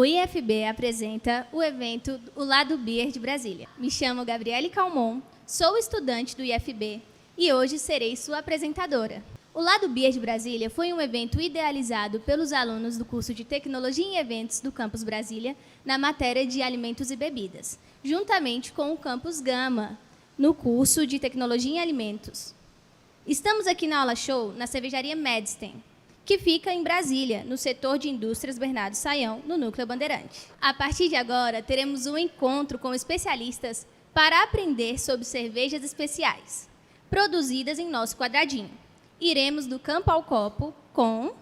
O IFB apresenta o evento O Lado Beer de Brasília. Me chamo Gabriele Calmon, sou estudante do IFB e hoje serei sua apresentadora. O Lado Beer de Brasília foi um evento idealizado pelos alunos do curso de Tecnologia em Eventos do Campus Brasília na matéria de Alimentos e Bebidas, juntamente com o Campus Gama, no curso de Tecnologia em Alimentos. Estamos aqui na aula show na cervejaria Medstein, que fica em Brasília, no setor de indústrias Bernardo Sayão, no Núcleo Bandeirante. A partir de agora, teremos um encontro com especialistas para aprender sobre cervejas especiais, produzidas em nosso quadradinho. Iremos do campo ao copo com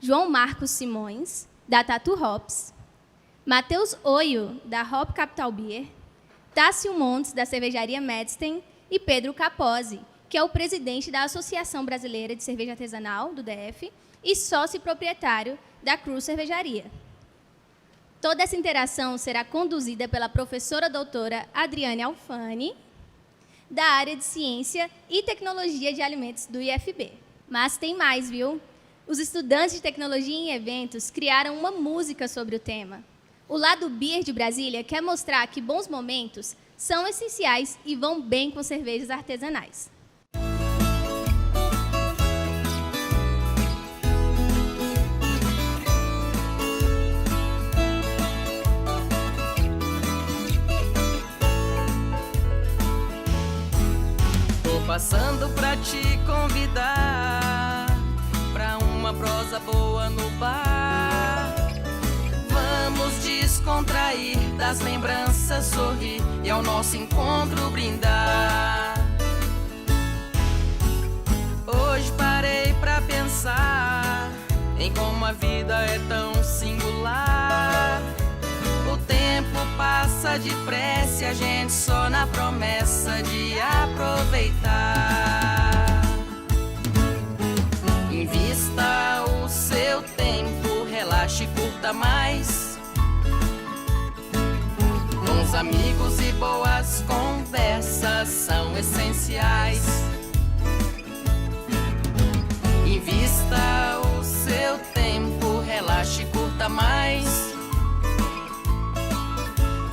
João Marcos Simões, da Tatu Hops, Matheus Oio, da Hop Capital Beer, Tássio Montes, da cervejaria Medstein, e Pedro Capozzi, que é o presidente da Associação Brasileira de Cerveja Artesanal, do DF, e sócio proprietário da Cruz Cervejaria. Toda essa interação será conduzida pela professora doutora Adriane Alfani, da área de Ciência e Tecnologia de Alimentos do IFB. Mas tem mais, viu? Os estudantes de Tecnologia em Eventos criaram uma música sobre o tema. O Lado Beer de Brasília quer mostrar que bons momentos são essenciais e vão bem com cervejas artesanais. Passando pra te convidar pra uma prosa boa no bar. Vamos descontrair, das lembranças sorrir e ao nosso encontro brindar. Hoje parei pra pensar em como a vida é tão singular. O tempo passa depressa e a gente só na promessa de aproveitar. Invista o seu tempo, relaxe e curta mais. Bons amigos e boas conversas são essenciais. Invista o seu tempo, relaxe e curta mais.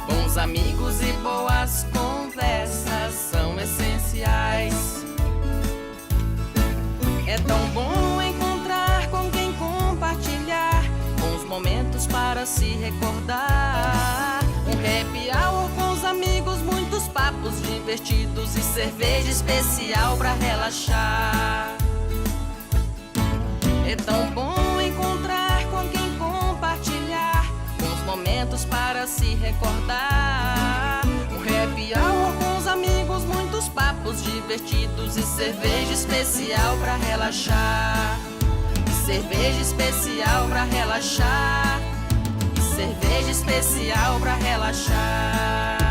Bons amigos e boas conversas são essenciais. É tão bom encontrar com quem compartilhar bons momentos para se recordar. Um happy hour com os amigos, muitos papos divertidos e cerveja especial para relaxar. É tão bom encontrar com quem compartilhar bons momentos para se recordar. Um happy hour com os amigos, muitos papos divertidos e cerveja especial para relaxar. E cerveja especial para relaxar. E cerveja especial para relaxar.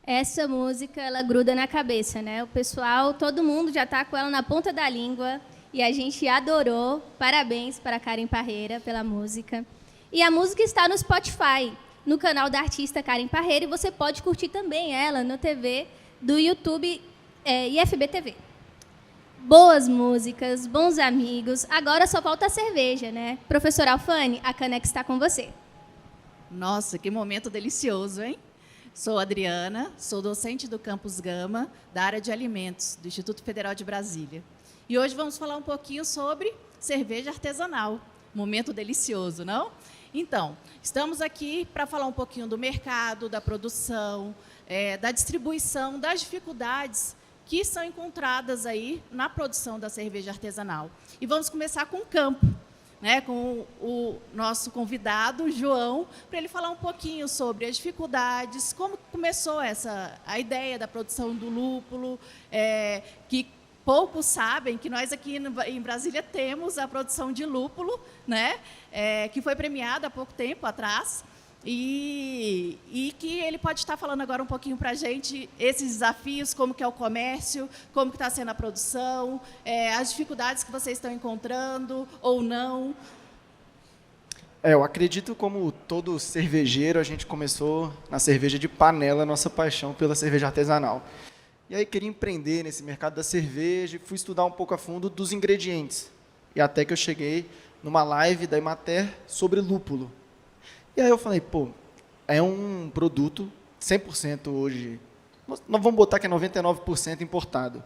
Essa música, ela gruda na cabeça, né? O pessoal, todo mundo já está com ela na ponta da língua e a gente adorou. Parabéns para a Karen Parreira pela música. E a música está no Spotify, no canal da artista Karen Parreira, e você pode curtir também ela no TV do YouTube IFB TV. Boas músicas, bons amigos, agora só falta a cerveja, né? Professora Alfani, a caneca está com você. Nossa, que momento delicioso, hein? Sou Adriana, sou docente do Campus Gama, da área de alimentos, do Instituto Federal de Brasília. E hoje vamos falar um pouquinho sobre cerveja artesanal. Momento delicioso, não? Então, estamos aqui para falar um pouquinho do mercado, da produção, da distribuição, das dificuldades que são encontradas aí na produção da cerveja artesanal. E vamos começar com o campo, né, com o nosso convidado, João, para ele falar um pouquinho sobre as dificuldades, como começou a ideia da produção do lúpulo, que poucos sabem que nós aqui em Brasília temos a produção de lúpulo, né, que foi premiada há pouco tempo atrás, e que ele pode estar falando agora um pouquinho para a gente esses desafios, como que é o comércio, como que está sendo a produção, as dificuldades que vocês estão encontrando ou não. Eu acredito, como todo cervejeiro, a gente começou na cerveja de panela, nossa paixão pela cerveja artesanal. E aí queria empreender nesse mercado da cerveja e fui estudar um pouco a fundo dos ingredientes. E até que eu cheguei numa live da Emater sobre lúpulo. E aí eu falei, pô, é um produto 100% hoje, nós vamos botar que é 99% importado.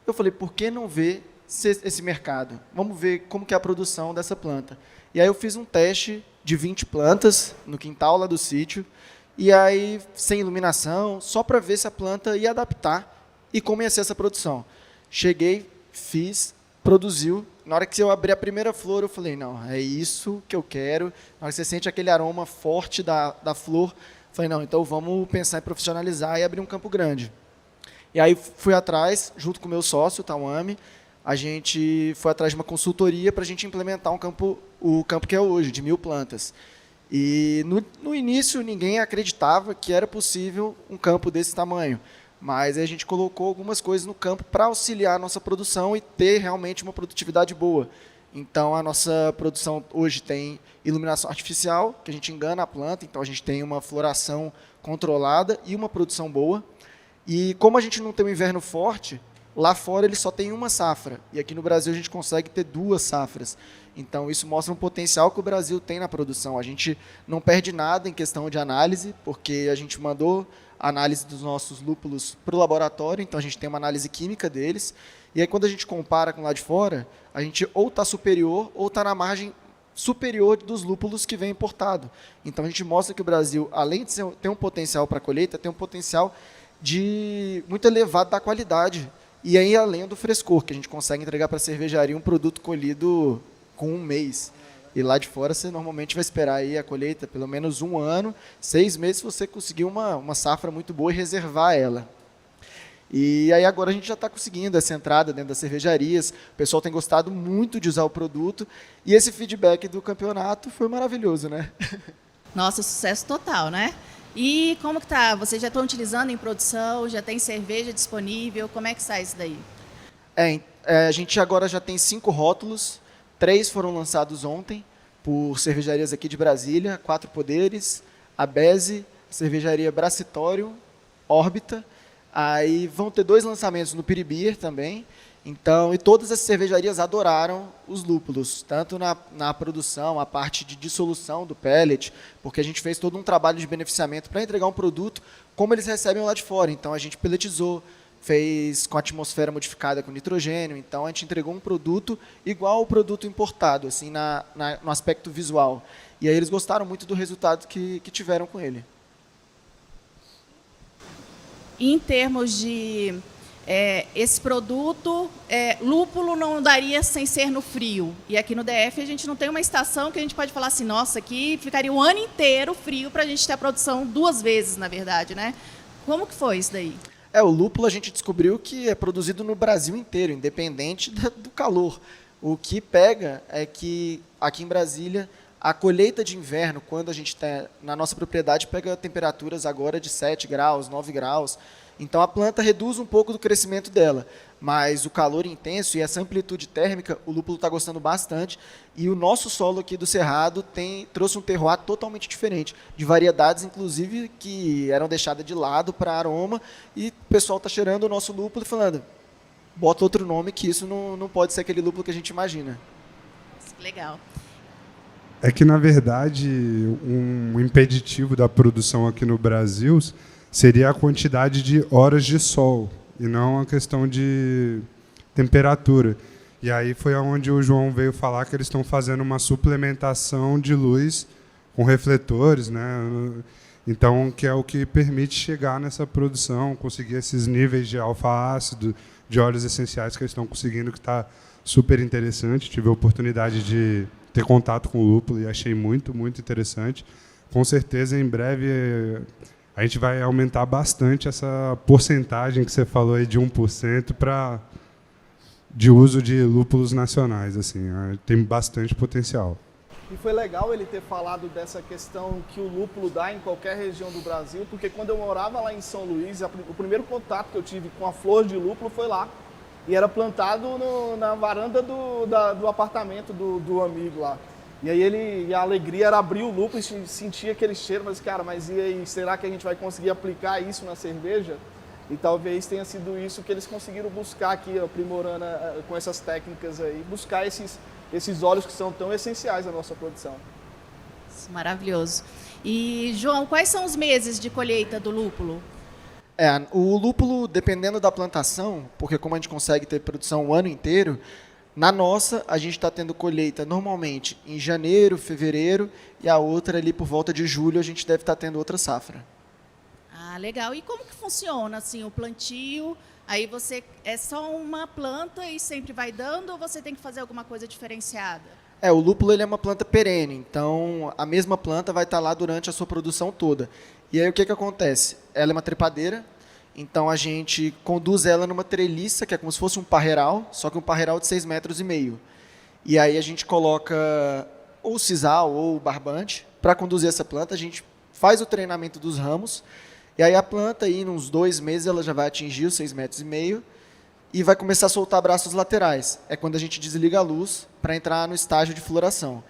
Eu falei, por que não ver esse mercado? Vamos ver como que é a produção dessa planta. E aí eu fiz um teste de 20 plantas no quintal lá do sítio, e aí sem iluminação, só para ver se a planta ia adaptar e como ia ser essa produção. Cheguei, fiz, produziu. Na hora que eu abri a primeira flor, eu falei, não, é isso que eu quero. Na hora que você sente aquele aroma forte da flor, eu falei, não, então vamos pensar em profissionalizar e abrir um campo grande. E aí fui atrás, junto com o meu sócio, o Tawami, a gente foi atrás de uma consultoria para a gente implementar o campo que é hoje, de 1000 plantas. E no início ninguém acreditava que era possível um campo desse tamanho, mas a gente colocou algumas coisas no campo para auxiliar a nossa produção e ter realmente uma produtividade boa. Então, a nossa produção hoje tem iluminação artificial, que a gente engana a planta, então a gente tem uma floração controlada e uma produção boa. E como a gente não tem um inverno forte, lá fora ele só tem uma safra, e aqui no Brasil a gente consegue ter 2 safras. Então, isso mostra um potencial que o Brasil tem na produção. A gente não perde nada em questão de análise, porque a gente mandou a análise dos nossos lúpulos para o laboratório, então a gente tem uma análise química deles, e aí quando a gente compara com lá de fora, a gente ou está superior ou está na margem superior dos lúpulos que vem importado. Então, a gente mostra que o Brasil, além de ter um potencial para a colheita, tem um potencial muito elevado da qualidade, e aí além do frescor, que a gente consegue entregar para a cervejaria um produto colhido com 1 mês. E lá de fora você normalmente vai esperar aí a colheita pelo menos 1 ano, 6 meses, se você conseguir uma safra muito boa e reservar ela. E aí agora a gente já está conseguindo essa entrada dentro das cervejarias, o pessoal tem gostado muito de usar o produto, e esse feedback do campeonato foi maravilhoso, né? Nossa, sucesso total, né? E como que tá? Vocês já estão utilizando em produção? Já tem cerveja disponível? Como é que está isso daí? A gente agora já tem 5 rótulos, 3 foram lançados ontem por cervejarias aqui de Brasília, 4 Poderes, a Beze, Cervejaria Bracitório, Órbita. Aí vão ter 2 lançamentos no Piribir também. Então, e todas as cervejarias adoraram os lúpulos, tanto na produção, a parte de dissolução do pellet, porque a gente fez todo um trabalho de beneficiamento para entregar um produto como eles recebem lá de fora. Então, a gente pelletizou, fez com a atmosfera modificada com nitrogênio, então a gente entregou um produto igual ao produto importado, assim, no aspecto visual. E aí eles gostaram muito do resultado que tiveram com ele. Em termos de esse produto, lúpulo não daria sem ser no frio. E aqui no DF a gente não tem uma estação que a gente pode falar assim, nossa, aqui ficaria o ano inteiro frio para a gente ter a produção 2 vezes, na verdade, né? Como que foi isso daí? O lúpulo a gente descobriu que é produzido no Brasil inteiro, independente do calor. O que pega é que aqui em Brasília, a colheita de inverno, quando a gente está na nossa propriedade, pega temperaturas agora de 7 graus, 9 graus. Então, a planta reduz um pouco do crescimento dela, mas o calor intenso e essa amplitude térmica, o lúpulo está gostando bastante. E o nosso solo aqui do Cerrado trouxe um terroir totalmente diferente, de variedades, inclusive, que eram deixadas de lado para aroma, e o pessoal está cheirando o nosso lúpulo e falando, bota outro nome, que isso não pode ser aquele lúpulo que a gente imagina. Legal. É que, na verdade, um impeditivo da produção aqui no Brasil seria a quantidade de horas de sol, e não a questão de temperatura. E aí foi onde o João veio falar que eles estão fazendo uma suplementação de luz com refletores, né? Então, que é o que permite chegar nessa produção, conseguir esses níveis de alfa-ácido, de óleos essenciais que eles estão conseguindo, que está super interessante. Tive a oportunidade de ter contato com o lúpulo e achei muito, muito interessante. Com certeza, em breve, a gente vai aumentar bastante essa porcentagem que você falou aí de 1% de uso de lúpulos nacionais. Assim, tem bastante potencial. E foi legal ele ter falado dessa questão que o lúpulo dá em qualquer região do Brasil, porque quando eu morava lá em São Luís, o primeiro contato que eu tive com a flor de lúpulo foi lá. E era plantado na varanda do apartamento do amigo lá. E aí a alegria era abrir o lúpulo e sentir aquele cheiro, mas cara, mas e aí, será que a gente vai conseguir aplicar isso na cerveja? E talvez tenha sido isso que eles conseguiram buscar aqui, aprimorando com essas técnicas aí, buscar esses óleos que são tão essenciais à nossa produção. Maravilhoso. E, João, quais são os meses de colheita do lúpulo? O lúpulo, dependendo da plantação, porque como a gente consegue ter produção o ano inteiro, na nossa, a gente está tendo colheita normalmente em janeiro, fevereiro, e a outra ali por volta de julho a gente deve estar tendo outra safra. Ah, legal. E como que funciona assim, o plantio? Aí você é só uma planta e sempre vai dando, ou você tem que fazer alguma coisa diferenciada? O lúpulo ele é uma planta perene, então a mesma planta vai estar lá durante a sua produção toda. E aí o que acontece? Ela é uma trepadeira, então a gente conduz ela numa treliça, que é como se fosse um parreiral, só que um parreiral de 6,5 metros. E aí a gente coloca ou sisal ou barbante para conduzir essa planta, a gente faz o treinamento dos ramos, e aí a planta, aí, em uns 2 meses, ela já vai atingir os 6,5 metros e vai começar a soltar braços laterais. É quando a gente desliga a luz para entrar no estágio de floração.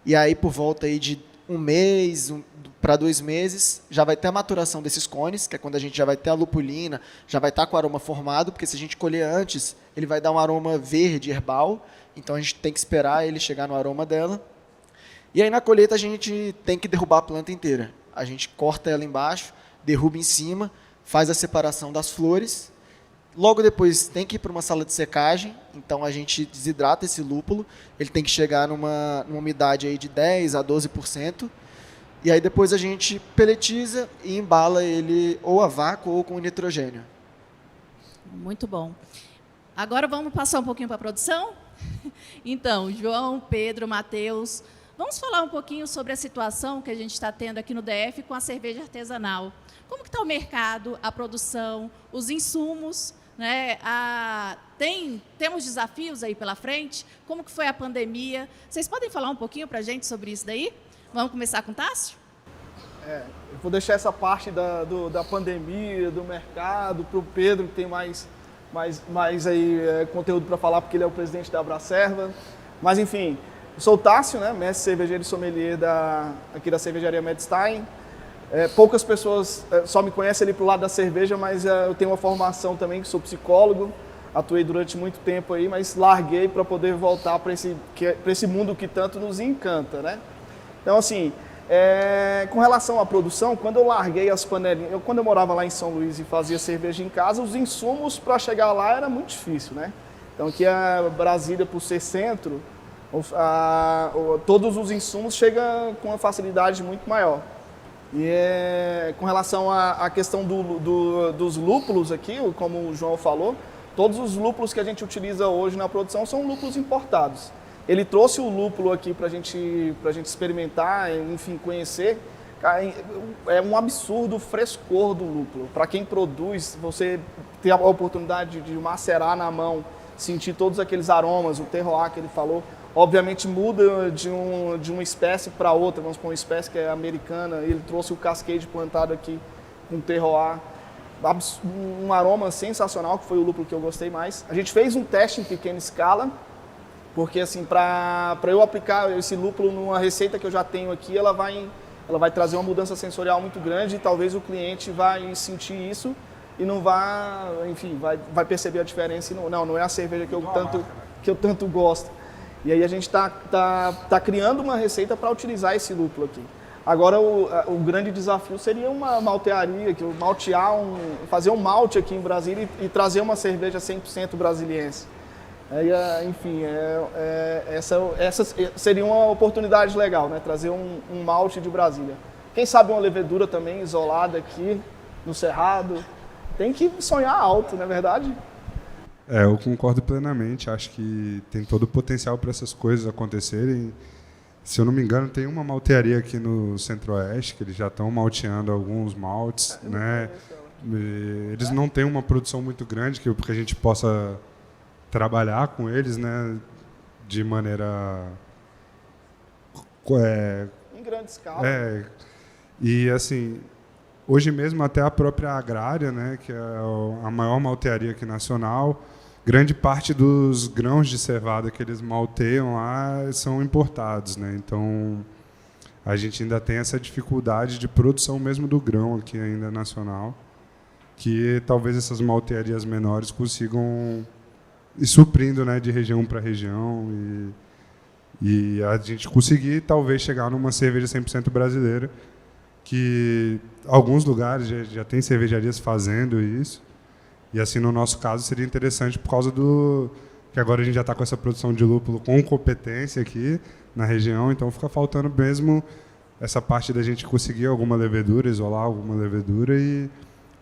E aí, por volta aí de 1 mês para 2 meses, já vai ter a maturação desses cones, que é quando a gente já vai ter a lupulina, já vai estar com o aroma formado, porque se a gente colher antes, ele vai dar um aroma verde, herbal, então a gente tem que esperar ele chegar no aroma dela. E aí, na colheita, a gente tem que derrubar a planta inteira. A gente corta ela embaixo, derruba em cima, faz a separação das flores. Logo depois tem que ir para uma sala de secagem, então a gente desidrata esse lúpulo, ele tem que chegar numa umidade aí de 10% a 12%, e aí depois a gente peletiza e embala ele ou a vácuo ou com nitrogênio. Muito bom. Agora vamos passar um pouquinho para a produção? Então, João, Pedro, Matheus, vamos falar um pouquinho sobre a situação que a gente está tendo aqui no DF com a cerveja artesanal. Como que está o mercado, a produção, os insumos, né? Temos desafios aí pela frente? Como que foi a pandemia? Vocês podem falar um pouquinho para a gente sobre isso daí? Vamos começar com o Tássio? Eu vou deixar essa parte da pandemia, do mercado, para o Pedro, que tem mais aí, conteúdo para falar, porque ele é o presidente da Abracerva. Mas, enfim, eu sou o Tássio, né, mestre cervejeiro e sommelier aqui da cervejaria Medstein. Poucas pessoas só me conhecem ali pro lado da cerveja, mas eu tenho uma formação também, que sou psicólogo, atuei durante muito tempo aí, mas larguei para poder voltar para esse mundo que tanto nos encanta, né? Então, assim, com relação à produção, quando eu larguei as panelinhas, quando eu morava lá em São Luís e fazia cerveja em casa, os insumos para chegar lá era muito difícil, né? Então, aqui a Brasília, por ser centro, todos os insumos chegam com uma facilidade muito maior. E com relação à questão dos lúpulos aqui, como o João falou, todos os lúpulos que a gente utiliza hoje na produção são lúpulos importados. Ele trouxe o lúpulo aqui para a gente experimentar, enfim, conhecer. É um absurdo o frescor do lúpulo. Para quem produz, você ter a oportunidade de macerar na mão, sentir todos aqueles aromas, o terroir que ele falou. Obviamente muda de uma espécie para outra, vamos supor uma espécie que é americana, ele trouxe o Cascade plantado aqui com terroir, um aroma sensacional, que foi o lúpulo que eu gostei mais. A gente fez um teste em pequena escala, porque assim, para eu aplicar esse lúpulo numa receita que eu já tenho aqui, ela vai trazer uma mudança sensorial muito grande e talvez o cliente vai sentir isso e não vai, enfim, vai perceber a diferença. Não é a cerveja que eu tanto gosto. E aí a gente tá criando uma receita para utilizar esse lúpulo aqui. Agora o grande desafio seria uma maltearia, fazer um malte aqui em Brasília e trazer uma cerveja 100% brasiliense. Enfim, essa seria uma oportunidade legal, né? Trazer um malte de Brasília. Quem sabe uma levedura também isolada aqui no Cerrado. Tem que sonhar alto, não é verdade? Eu concordo plenamente. Acho que tem todo o potencial para essas coisas acontecerem. Se eu não me engano, tem uma maltearia aqui no Centro-Oeste, que eles já estão malteando alguns maltes, né? Eles não têm uma produção muito grande, porque a gente possa trabalhar com eles, né? De maneira... em grande escala. E, assim, hoje mesmo até a própria Agrária, né? Que é a maior maltearia aqui nacional, grande parte dos grãos de cevada que eles malteiam lá são importados, né? Então, a gente ainda tem essa dificuldade de produção mesmo do grão aqui ainda nacional. que talvez essas maltearias menores consigam ir suprindo, né, de região para região e a gente conseguir talvez chegar numa cerveja 100% brasileira, que alguns lugares já tem cervejarias fazendo isso. E assim, no nosso caso, seria interessante por causa do que agora a gente já está com essa produção de lúpulo com competência aqui na região, então fica faltando mesmo essa parte da gente conseguir alguma levedura, isolar alguma levedura e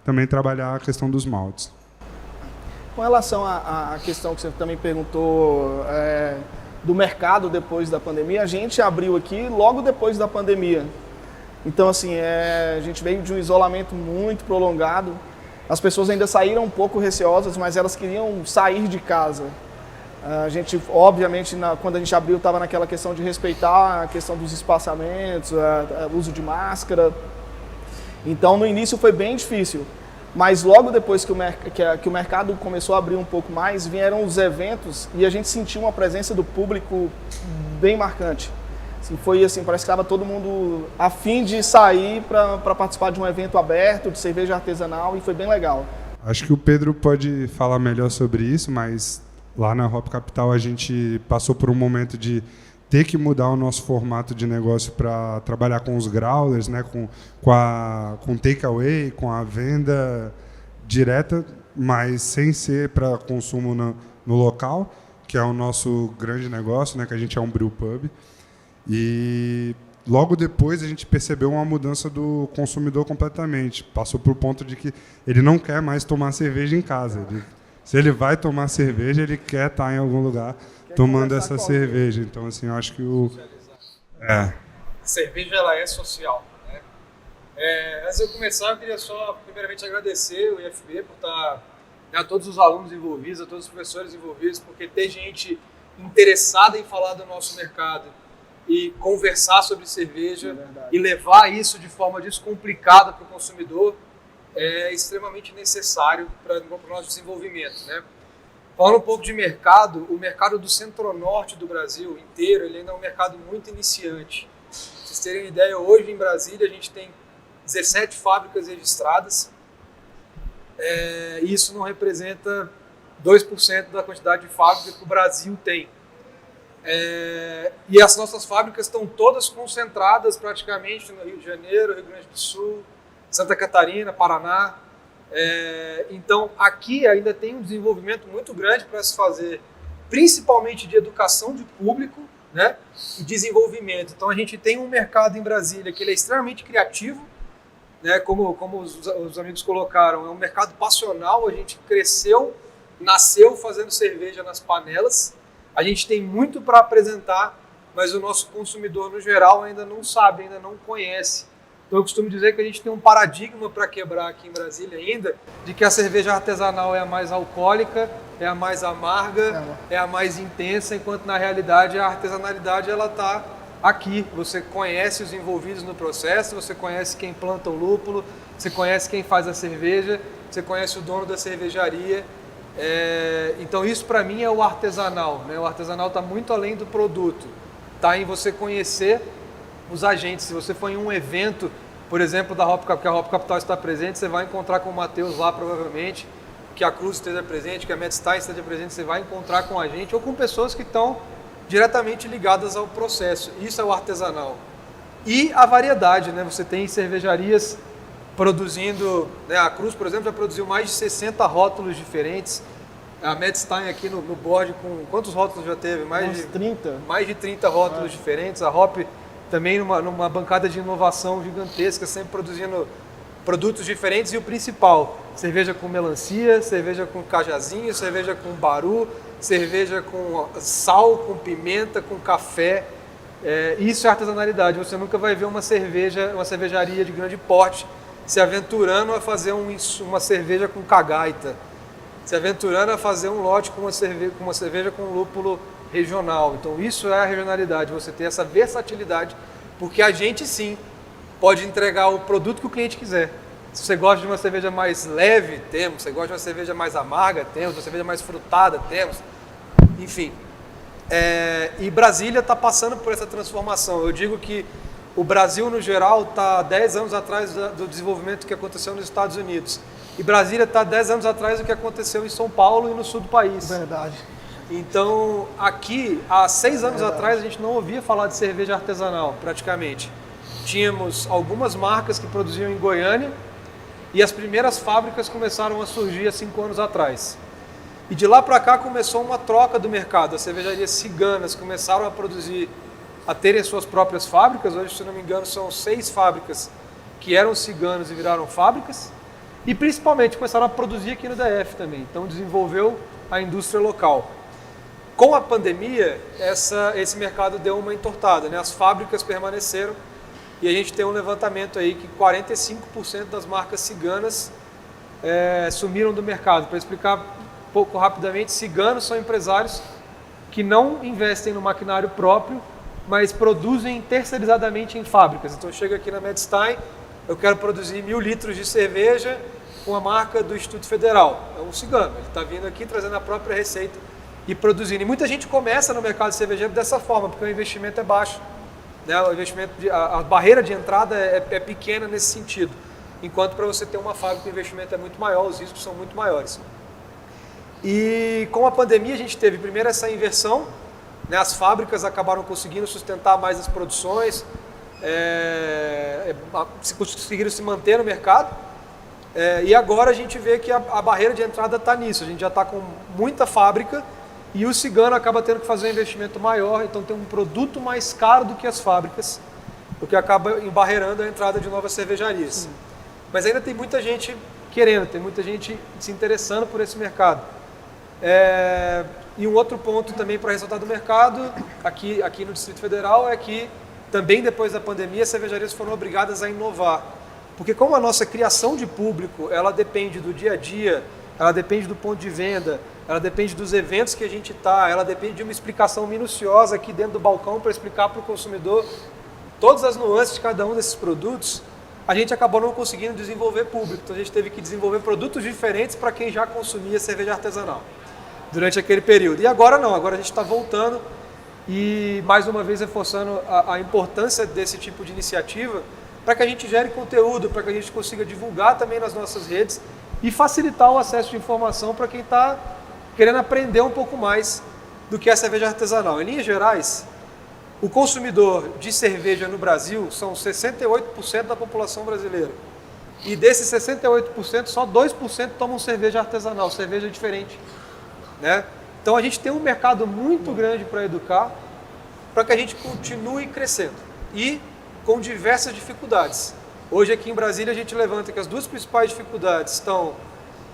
também trabalhar a questão dos maltes. Com relação à questão que você também perguntou do mercado depois da pandemia, a gente abriu aqui logo depois da pandemia. Então, assim, a gente veio de um isolamento muito prolongado. As pessoas ainda saíram um pouco receosas, mas elas queriam sair de casa. A gente, obviamente, quando a gente abriu, estava naquela questão de respeitar a questão dos espaçamentos, o uso de máscara. Então, no início foi bem difícil. Mas logo depois que o mercado começou a abrir um pouco mais, vieram os eventos e a gente sentiu uma presença do público bem marcante. Assim, foi assim, parece que estava todo mundo a fim de sair para participar de um evento aberto, de cerveja artesanal, e foi bem legal. Acho que o Pedro pode falar melhor sobre isso, mas lá na Hop Capital a gente passou por um momento de ter que mudar o nosso formato de negócio para trabalhar com os growlers, né, com takeaway, com a venda direta, mas sem ser para consumo no local, que é o nosso grande negócio, né, que a gente é um brew pub. E logo depois a gente percebeu uma mudança do consumidor completamente. Passou por ponto de que ele não quer mais tomar cerveja em casa. Se ele vai tomar cerveja, ele quer estar em algum lugar tomando essa cerveja. Então, assim, eu acho que A cerveja, ela é social, né? Antes de eu começar, eu queria só, primeiramente, agradecer o IFB por estar, né, a todos os alunos envolvidos, a todos os professores envolvidos, porque ter gente interessada em falar do nosso mercado e conversar sobre cerveja e levar isso de forma descomplicada para o consumidor é extremamente necessário para o nosso desenvolvimento, né? Falando um pouco de mercado, o mercado do centro-norte do Brasil inteiro, ele ainda é um mercado muito iniciante. Para vocês terem uma ideia, hoje em Brasília a gente tem 17 fábricas registradas, e isso não representa 2% da quantidade de fábricas que o Brasil tem. E as nossas fábricas estão todas concentradas praticamente no Rio de Janeiro, Rio Grande do Sul, Santa Catarina, Paraná. Então aqui ainda tem um desenvolvimento muito grande para se fazer, principalmente de educação de público, né, e desenvolvimento. Então a gente tem um mercado em Brasília que ele é extremamente criativo, né, como os amigos colocaram, é um mercado passional. A gente nasceu fazendo cerveja nas panelas. A gente tem muito para apresentar, mas o nosso consumidor no geral ainda não sabe, ainda não conhece. Então eu costumo dizer que a gente tem um paradigma para quebrar aqui em Brasília ainda, de que a cerveja artesanal é a mais alcoólica, é a mais amarga, é a mais intensa, enquanto na realidade a artesanalidade ela está aqui. Você conhece os envolvidos no processo, você conhece quem planta o lúpulo, você conhece quem faz a cerveja, você conhece o dono da cervejaria. Então isso para mim é o artesanal, né? O artesanal está muito além do produto, está em você conhecer os agentes. Se você for em um evento, por exemplo, que a Hop Capital está presente, você vai encontrar com o Matheus lá provavelmente, que a Cruz esteja presente, que a Medstein esteja presente, você vai encontrar com a gente ou com pessoas que estão diretamente ligadas ao processo. Isso é o artesanal. E a variedade, né? Você tem cervejarias produzindo, né? A Cruz, por exemplo, já produziu mais de 60 rótulos diferentes. A Medstein aqui no board, com quantos rótulos já teve? Mais de 30 rótulos diferentes. A Hop também numa bancada de inovação gigantesca, sempre produzindo produtos diferentes. E o principal, cerveja com melancia, cerveja com cajazinho, cerveja com baru, cerveja com sal, com pimenta, com café. Isso é artesanalidade. Você nunca vai ver uma cervejaria de grande porte se aventurando a fazer uma cerveja com cagaita, se aventurando a fazer um lote com uma cerveja com lúpulo regional. Então isso é a regionalidade, você ter essa versatilidade, porque a gente sim pode entregar o produto que o cliente quiser. Se você gosta de uma cerveja mais leve, temos. Se você gosta de uma cerveja mais amarga, temos. Uma cerveja mais frutada, temos. Enfim. E Brasília está passando por essa transformação. Eu digo que o Brasil, no geral, está 10 anos atrás do desenvolvimento que aconteceu nos Estados Unidos. E Brasília está 10 anos atrás do que aconteceu em São Paulo e no sul do país. Verdade. Então, aqui, há 6 anos atrás, a gente não ouvia falar de cerveja artesanal, praticamente. Tínhamos algumas marcas que produziam em Goiânia e as primeiras fábricas começaram a surgir há 5 anos atrás. E de lá para cá começou uma troca do mercado. As cervejarias ciganas começaram a produzir, a terem suas próprias fábricas. Hoje, se não me engano, são 6 fábricas que eram ciganas e viraram fábricas. E principalmente começaram a produzir aqui no DF também. Então desenvolveu a indústria local. Com a pandemia, esse mercado deu uma entortada, né? As fábricas permaneceram e a gente tem um levantamento aí que 45% das marcas ciganas sumiram do mercado. Para explicar um pouco rapidamente, ciganos são empresários que não investem no maquinário próprio, mas produzem terceirizadamente em fábricas. Então eu chego aqui na Medstein, eu quero produzir 1.000 litros de cerveja com a marca do Instituto Federal. É um cigano, ele está vindo aqui trazendo a própria receita e produzindo. E muita gente começa no mercado cervejeiro dessa forma, porque o investimento é baixo. Né? O investimento a barreira de entrada é pequena nesse sentido. Enquanto para você ter uma fábrica, o investimento é muito maior, os riscos são muito maiores. E com a pandemia a gente teve primeiro essa inversão, né? As fábricas acabaram conseguindo sustentar mais as produções, conseguiram se manter no mercado, e agora a gente vê que a barreira de entrada está nisso. A gente já está com muita fábrica e o cigano acaba tendo que fazer um investimento maior, então tem um produto mais caro do que as fábricas, o que acaba embarreirando a entrada de novas cervejarias. Sim. Mas ainda tem muita gente querendo, tem muita gente se interessando por esse mercado. E um outro ponto também para ressaltar do mercado, aqui no Distrito Federal, é que também depois da pandemia, as cervejarias foram obrigadas a inovar. Porque como a nossa criação de público, ela depende do dia a dia, ela depende do ponto de venda, ela depende dos eventos que a gente está, ela depende de uma explicação minuciosa aqui dentro do balcão para explicar para o consumidor todas as nuances de cada um desses produtos, a gente acabou não conseguindo desenvolver público. Então a gente teve que desenvolver produtos diferentes para quem já consumia cerveja artesanal durante aquele período. E agora não, agora a gente está voltando e mais uma vez reforçando a importância desse tipo de iniciativa para que a gente gere conteúdo, para que a gente consiga divulgar também nas nossas redes e facilitar o acesso de informação para quem está querendo aprender um pouco mais do que é a cerveja artesanal. Em linhas gerais, o consumidor de cerveja no Brasil são 68% da população brasileira. E desses 68%, só 2% tomam cerveja artesanal, cerveja diferente. Né? Então a gente tem um mercado muito grande para educar, para que a gente continue crescendo e com diversas dificuldades. Hoje aqui em Brasília a gente levanta que as duas principais dificuldades estão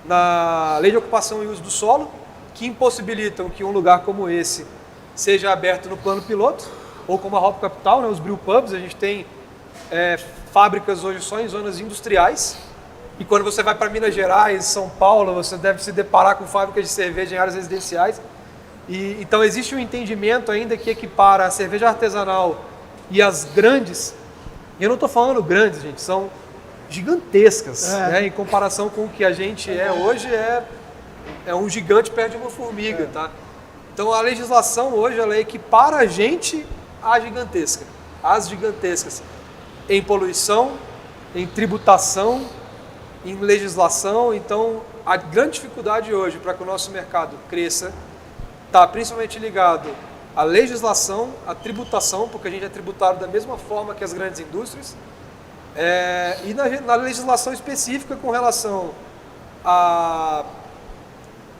na lei de ocupação e uso do solo, que impossibilitam que um lugar como esse seja aberto no plano piloto, ou como a Hop Capital, né, os brewpubs. A gente tem fábricas hoje só em zonas industriais. E quando você vai para Minas Gerais, São Paulo, você deve se deparar com fábricas de cerveja em áreas residenciais. Então existe um entendimento ainda que equipara a cerveja artesanal e as grandes. E eu não estou falando grandes, gente, são gigantescas. Né? Em comparação com o que a gente hoje, é um gigante perto de uma formiga. Tá? Então a legislação hoje ela equipara a gente à gigantesca, às gigantescas, em poluição, em tributação, em legislação. Então a grande dificuldade hoje para que o nosso mercado cresça está principalmente ligado à legislação, à tributação, porque a gente é tributado da mesma forma que as grandes indústrias, e na legislação específica com relação à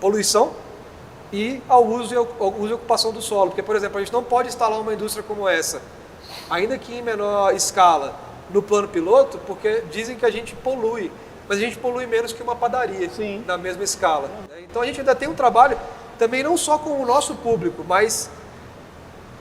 poluição e ao uso e ocupação do solo. Porque, por exemplo, a gente não pode instalar uma indústria como essa, ainda que em menor escala, no plano piloto, porque dizem que a gente polui, mas a gente polui menos que uma padaria. Sim. Na mesma escala. Então a gente ainda tem um trabalho também não só com o nosso público, mas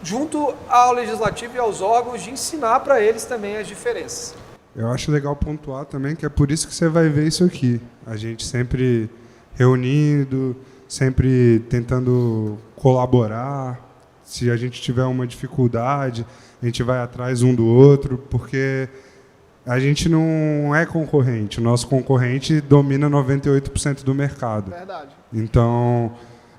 junto ao legislativo e aos órgãos de ensinar para eles também as diferenças. Eu acho legal pontuar também que é por isso que você vai ver isso aqui. A gente sempre reunindo, sempre tentando colaborar. Se a gente tiver uma dificuldade, a gente vai atrás um do outro, porque a gente não é concorrente. O nosso concorrente domina 98% do mercado. Verdade. Então,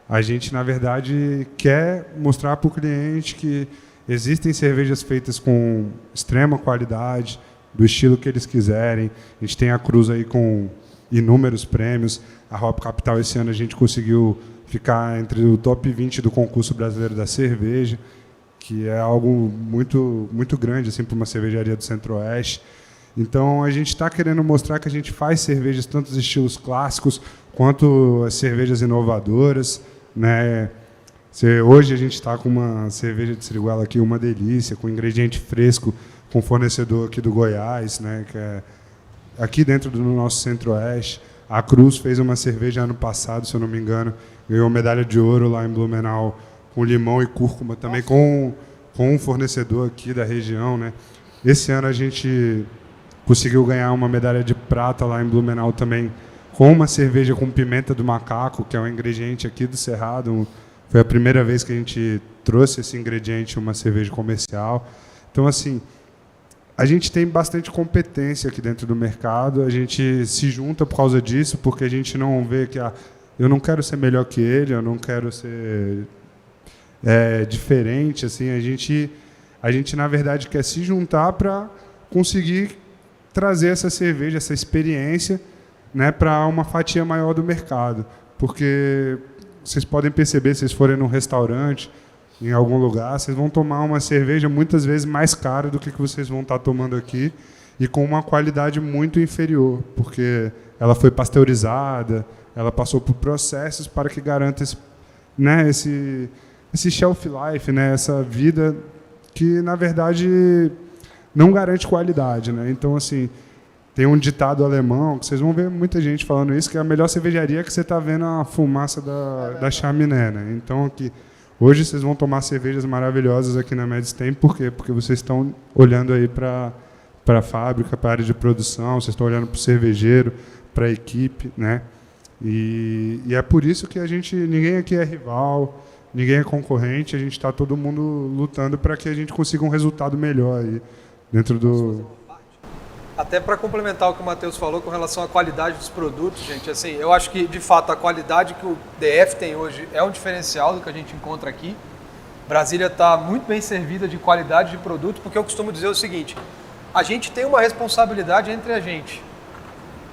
a gente, na verdade, quer mostrar para o cliente que Existem cervejas feitas com extrema qualidade, do estilo que eles quiserem. A gente tem a Cruz aí com inúmeros prêmios. A Hop Capital, esse ano, a gente conseguiu ficar entre o top 20 do concurso brasileiro da cerveja, que é algo muito, muito grande assim, para uma cervejaria do Centro-Oeste. Então, a gente está querendo mostrar que a gente faz cervejas, tanto os estilos clássicos, quanto as cervejas inovadoras, né? Hoje a gente está com uma cerveja de Siriguela aqui, uma delícia, com ingrediente fresco, com fornecedor aqui do Goiás, né? Que é aqui dentro do nosso Centro-Oeste. A Cruz fez uma cerveja ano passado, se eu não me engano, ganhou medalha de ouro lá em Blumenau, com limão e cúrcuma, também com um fornecedor aqui da região, né? Esse ano a gente conseguiu ganhar uma medalha de prata lá em Blumenau também, com uma cerveja com pimenta do macaco, que é um ingrediente aqui do Cerrado. Foi a primeira vez que a gente trouxe esse ingrediente em uma cerveja comercial. Então, assim, a gente tem bastante competência aqui dentro do mercado, a gente se junta por causa disso, porque a gente não vê que eu não quero ser melhor que ele, eu não quero ser diferente. Assim, a gente, na verdade, quer se juntar para conseguir trazer essa cerveja, essa experiência, né, para uma fatia maior do mercado. Porque vocês podem perceber, se vocês forem num restaurante, em algum lugar, vocês vão tomar uma cerveja muitas vezes mais cara do que vocês vão estar tomando aqui e com uma qualidade muito inferior, porque ela foi pasteurizada, ela passou por processos para que garanta esse shelf life, né, essa vida que, na verdade, não garante qualidade, né? Então, assim, tem um ditado alemão, que vocês vão ver muita gente falando isso, que é a melhor cervejaria que você está vendo a fumaça da chaminé, né? Então, aqui, hoje vocês vão tomar cervejas maravilhosas aqui na Medstem. Por quê? Porque vocês estão olhando aí para a fábrica, para a área de produção, vocês estão olhando para o cervejeiro, para a equipe, né? E é por isso que ninguém aqui é rival, ninguém é concorrente, a gente está todo mundo lutando para que a gente consiga um resultado melhor aí dentro do... Até para complementar o que o Matheus falou com relação à qualidade dos produtos, gente, assim, eu acho que, de fato, a qualidade que o DF tem hoje é um diferencial do que a gente encontra aqui. Brasília está muito bem servida de qualidade de produto, porque eu costumo dizer o seguinte: a gente tem uma responsabilidade entre a gente.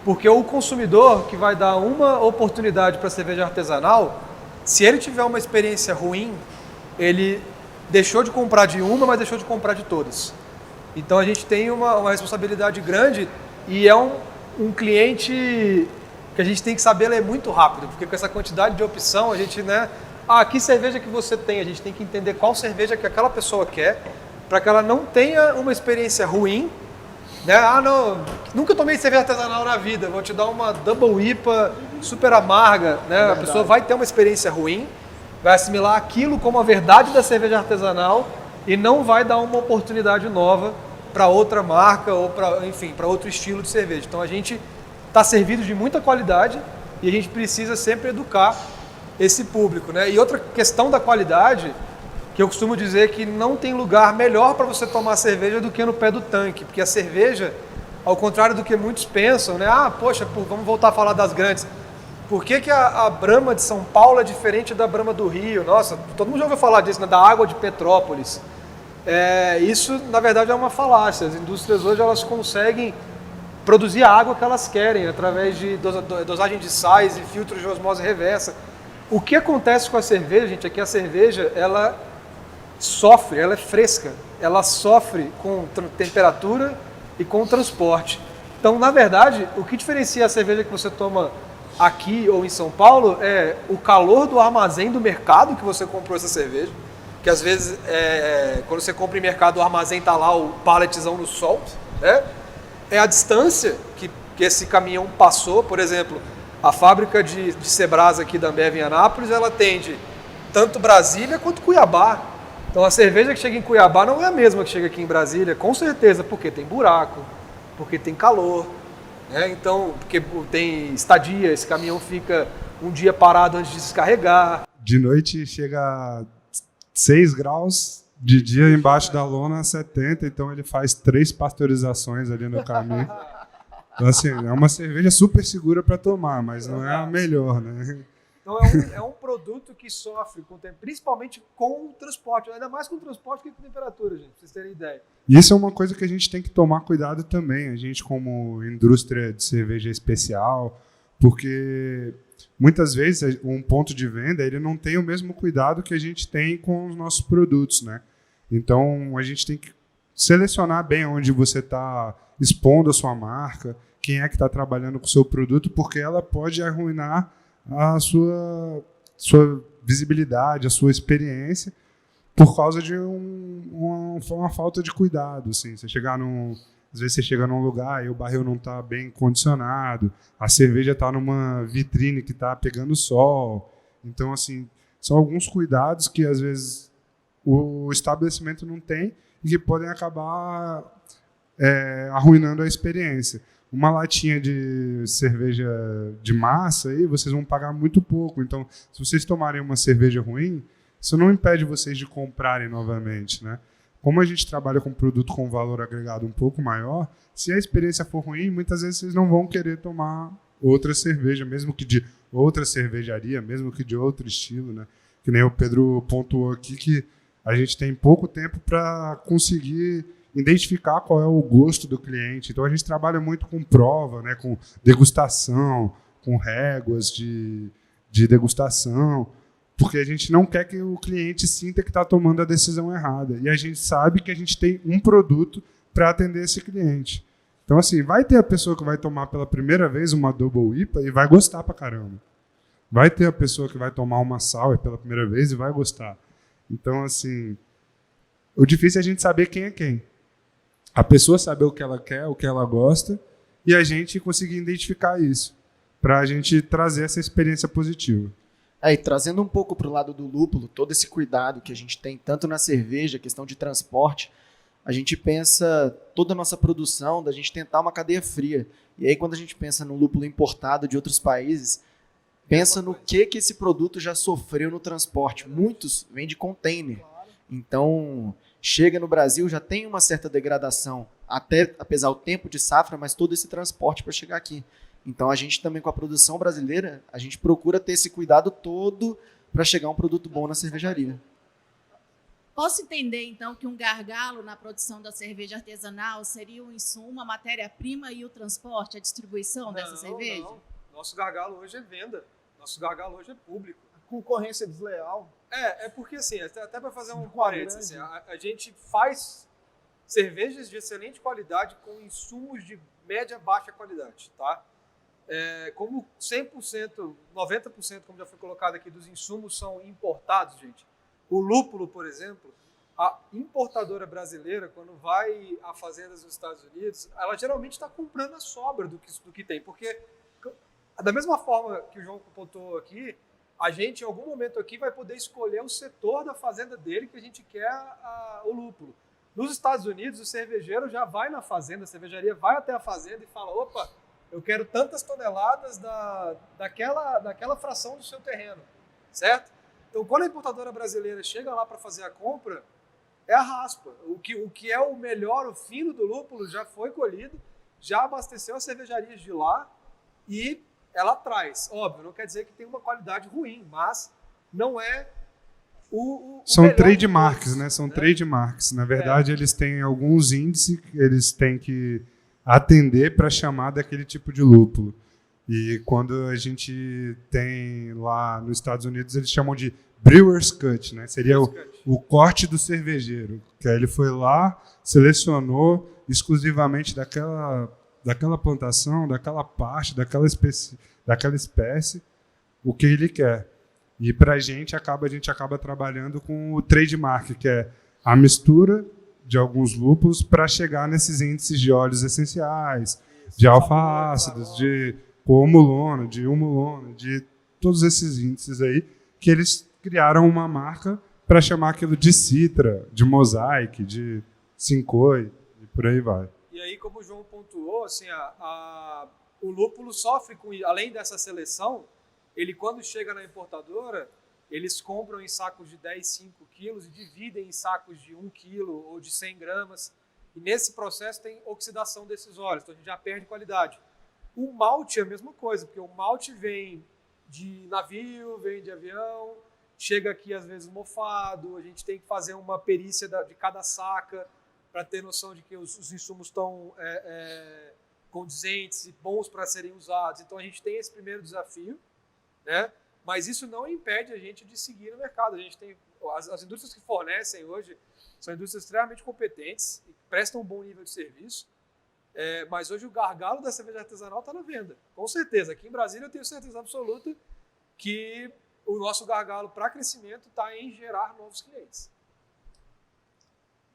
Porque o consumidor que vai dar uma oportunidade para a cerveja artesanal, se ele tiver uma experiência ruim, ele deixou de comprar de uma, mas deixou de comprar de todas. Então a gente tem uma responsabilidade grande e é um cliente que a gente tem que saber ler muito rápido, porque com essa quantidade de opção a gente, né? Que cerveja que você tem? A gente tem que entender qual cerveja que aquela pessoa quer, para que ela não tenha uma experiência ruim, né? Não, nunca tomei cerveja artesanal na vida, vou te dar uma Double IPA super amarga, né? A pessoa vai ter uma experiência ruim, vai assimilar aquilo como a verdade da cerveja artesanal e não vai dar uma oportunidade nova para outra marca ou para outro estilo de cerveja. Então a gente está servido de muita qualidade e a gente precisa sempre educar esse público, né? E outra questão da qualidade, que eu costumo dizer que não tem lugar melhor para você tomar cerveja do que no pé do tanque, porque a cerveja, ao contrário do que muitos pensam, né? Poxa, vamos voltar a falar das grandes. Por que a Brahma de São Paulo é diferente da Brahma do Rio? Nossa, todo mundo já ouviu falar disso, né? Da água de Petrópolis. Isso, na verdade, é uma falácia. As indústrias hoje elas conseguem produzir a água que elas querem através de dosagem de sais e filtros de osmose reversa. O que acontece com a cerveja, gente, é que a cerveja ela sofre, ela é fresca, ela sofre com temperatura e com transporte. Então, na verdade, o que diferencia a cerveja que você toma aqui ou em São Paulo é o calor do armazém do mercado que você comprou essa cerveja. Que às vezes, quando você compra em mercado, o armazém está lá, o paletzão no sol, né? É a distância que esse caminhão passou. Por exemplo, a fábrica de Cebrasa aqui da Ambev em Anápolis, ela atende tanto Brasília quanto Cuiabá. Então a cerveja que chega em Cuiabá não é a mesma que chega aqui em Brasília, com certeza, porque tem buraco, porque tem calor, né? Então, porque tem estadia, esse caminhão fica um dia parado antes de descarregar. De noite chega 6 graus, de dia embaixo da lona 70, então ele faz 3 pasteurizações ali no caminho. Então, assim, é uma cerveja super segura para tomar, mas não é a melhor, né? Então é um produto que sofre, principalmente com o transporte, ainda mais com o transporte que com a temperatura, gente, pra vocês terem ideia. Isso é uma coisa que a gente tem que tomar cuidado também, a gente como indústria de cerveja especial, porque muitas vezes um ponto de venda ele não tem o mesmo cuidado que a gente tem com os nossos produtos, né? Então a gente tem que selecionar bem onde você está expondo a sua marca, quem é que está trabalhando com o seu produto, porque ela pode arruinar a sua visibilidade, a sua experiência, por causa de uma falta de cuidado. Assim. Às vezes você chega num lugar e o barril não está bem condicionado, a cerveja está numa vitrine que está pegando sol. Então, assim, são alguns cuidados que, às vezes, o estabelecimento não tem e que podem acabar arruinando a experiência. Uma latinha de cerveja de massa, aí vocês vão pagar muito pouco. Então, se vocês tomarem uma cerveja ruim, isso não impede vocês de comprarem novamente, né? Como a gente trabalha com produto com valor agregado um pouco maior, se a experiência for ruim, muitas vezes vocês não vão querer tomar outra cerveja, mesmo que de outra cervejaria, mesmo que de outro estilo, né? Que nem o Pedro pontuou aqui, que a gente tem pouco tempo para conseguir identificar qual é o gosto do cliente. Então, a gente trabalha muito com prova, né? Com degustação, com réguas de degustação, porque a gente não quer que o cliente sinta que está tomando a decisão errada. E a gente sabe que a gente tem um produto para atender esse cliente. Então, assim, vai ter a pessoa que vai tomar pela primeira vez uma Double IPA e vai gostar pra caramba. Vai ter a pessoa que vai tomar uma Sour pela primeira vez e vai gostar. Então, assim, o difícil é a gente saber quem é quem. A pessoa saber o que ela quer, o que ela gosta, e a gente conseguir identificar isso, para a gente trazer essa experiência positiva. E trazendo um pouco para o lado do lúpulo, todo esse cuidado que a gente tem, tanto na cerveja, questão de transporte, a gente pensa toda a nossa produção, da gente tentar uma cadeia fria. E aí, quando a gente pensa no lúpulo importado de outros países, pensa no que esse produto já sofreu no transporte. Muitos vêm de container. Então, chega no Brasil, já tem uma certa degradação, até apesar do tempo de safra, mas todo esse transporte para chegar aqui. Então, a gente também, com a produção brasileira, a gente procura ter esse cuidado todo para chegar a um produto bom na cervejaria. Posso entender, então, que um gargalo na produção da cerveja artesanal seria o insumo, a matéria-prima e o transporte, a distribuição dessa cerveja? Não. Nosso gargalo hoje é venda. Nosso gargalo hoje é público. Concorrência desleal. É porque assim, até para fazer um parênteses, assim, a gente faz cervejas de excelente qualidade com insumos de média baixa qualidade, tá? Como 100%, 90%, como já foi colocado aqui, dos insumos são importados, gente. O lúpulo, por exemplo, a importadora brasileira, quando vai a fazendas dos Estados Unidos, ela geralmente está comprando a sobra do que tem, porque da mesma forma que o João apontou aqui, a gente, em algum momento aqui, vai poder escolher o setor da fazenda dele que a gente quer o lúpulo. Nos Estados Unidos, o cervejeiro já vai na fazenda, a cervejaria vai até a fazenda e fala, opa, eu quero tantas toneladas daquela fração do seu terreno, certo? Então, quando a importadora brasileira chega lá para fazer a compra, é a raspa. O que é o melhor, o fino do lúpulo já foi colhido, já abasteceu as cervejarias de lá e ela traz. Óbvio, não quer dizer que tem uma qualidade ruim, mas não é São trademarks, né? São trademarks. Na verdade, eles têm alguns índices que eles têm que atender para chamar daquele tipo de lúpulo. E quando a gente tem lá nos Estados Unidos, eles chamam de Brewer's Cut, né? Seria o corte do cervejeiro. Que aí ele foi lá, selecionou exclusivamente daquela plantação, daquela parte, daquela espécie, o que ele quer. E para a gente acaba trabalhando com o trademark, que é a mistura de alguns lúpulos para chegar nesses índices de óleos essenciais, de alfa-ácidos, de coamulona, de humulona, de todos esses índices aí, que eles criaram uma marca para chamar aquilo de Citra, de Mosaic, de Sincoi, e por aí vai. E aí, como o João pontuou, assim, o lúpulo sofre com, além dessa seleção, ele quando chega na importadora, eles compram em sacos de 10, 5 quilos e dividem em sacos de 1 quilo ou de 100 gramas. E nesse processo tem oxidação desses óleos, então a gente já perde qualidade. O malte é a mesma coisa, porque o malte vem de navio, vem de avião, chega aqui às vezes mofado, a gente tem que fazer uma perícia de cada saca para ter noção de que os insumos estão condizentes e bons para serem usados. Então a gente tem esse primeiro desafio, né? Mas isso não impede a gente de seguir no mercado. A gente tem as indústrias que fornecem hoje são indústrias extremamente competentes e prestam um bom nível de serviço. Mas hoje o gargalo da cerveja artesanal está na venda, com certeza. Aqui em Brasília eu tenho certeza absoluta que o nosso gargalo para crescimento está em gerar novos clientes.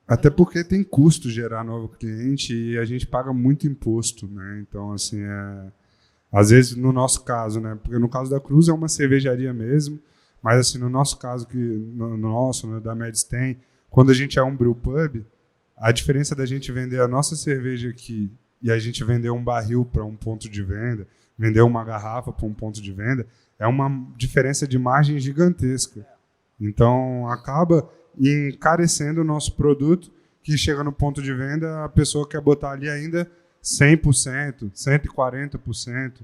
Até porque tem custo gerar novo cliente e a gente paga muito imposto, né? Então, assim, às vezes no nosso caso, né? Porque no caso da Cruz é uma cervejaria mesmo, mas assim, no nosso caso, né, da Medstein, quando a gente é um brewpub, a diferença da gente vender a nossa cerveja aqui e a gente vender um barril para um ponto de venda, vender uma garrafa para um ponto de venda, é uma diferença de margem gigantesca. Então, acaba encarecendo o nosso produto, que chega no ponto de venda, a pessoa quer botar ali ainda 100%, 140%.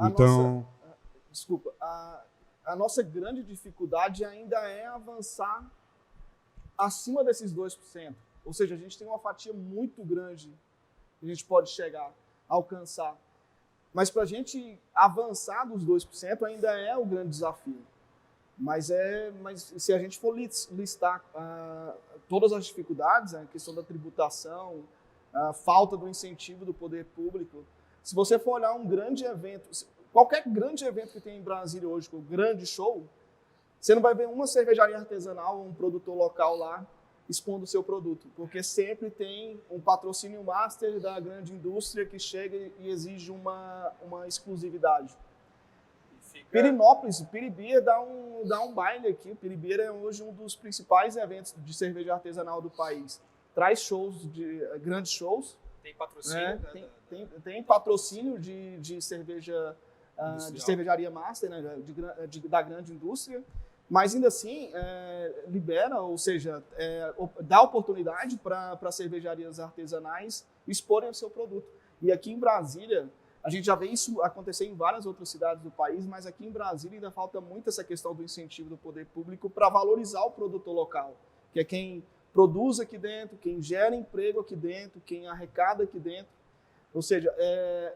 Então... A nossa grande dificuldade ainda é avançar acima desses 2%. Ou seja, a gente tem uma fatia muito grande que a gente pode chegar a alcançar. Mas para a gente avançar dos 2% ainda é o grande desafio. Mas se a gente for listar todas as dificuldades, a questão da tributação, a falta do incentivo do poder público, se você for olhar um grande evento, qualquer grande evento que tem em Brasília hoje, um grande show, você não vai ver uma cervejaria artesanal ou um produtor local lá expondo o seu produto, porque sempre tem um patrocínio master da grande indústria que chega e exige uma exclusividade. Pirinópolis, o Piribir dá um baile aqui. O Piribir é hoje um dos principais eventos de cerveja artesanal do país. Traz shows, grandes shows. Tem patrocínio? Tem patrocínio de cerveja, de cervejaria master, né, da grande indústria. Mas ainda assim, libera, ou seja, dá oportunidade para cervejarias artesanais exporem o seu produto. E aqui em Brasília, a gente já vê isso acontecer em várias outras cidades do país, mas aqui em Brasília ainda falta muito essa questão do incentivo do poder público para valorizar o produtor local, que é quem produz aqui dentro, quem gera emprego aqui dentro, quem arrecada aqui dentro. Ou seja,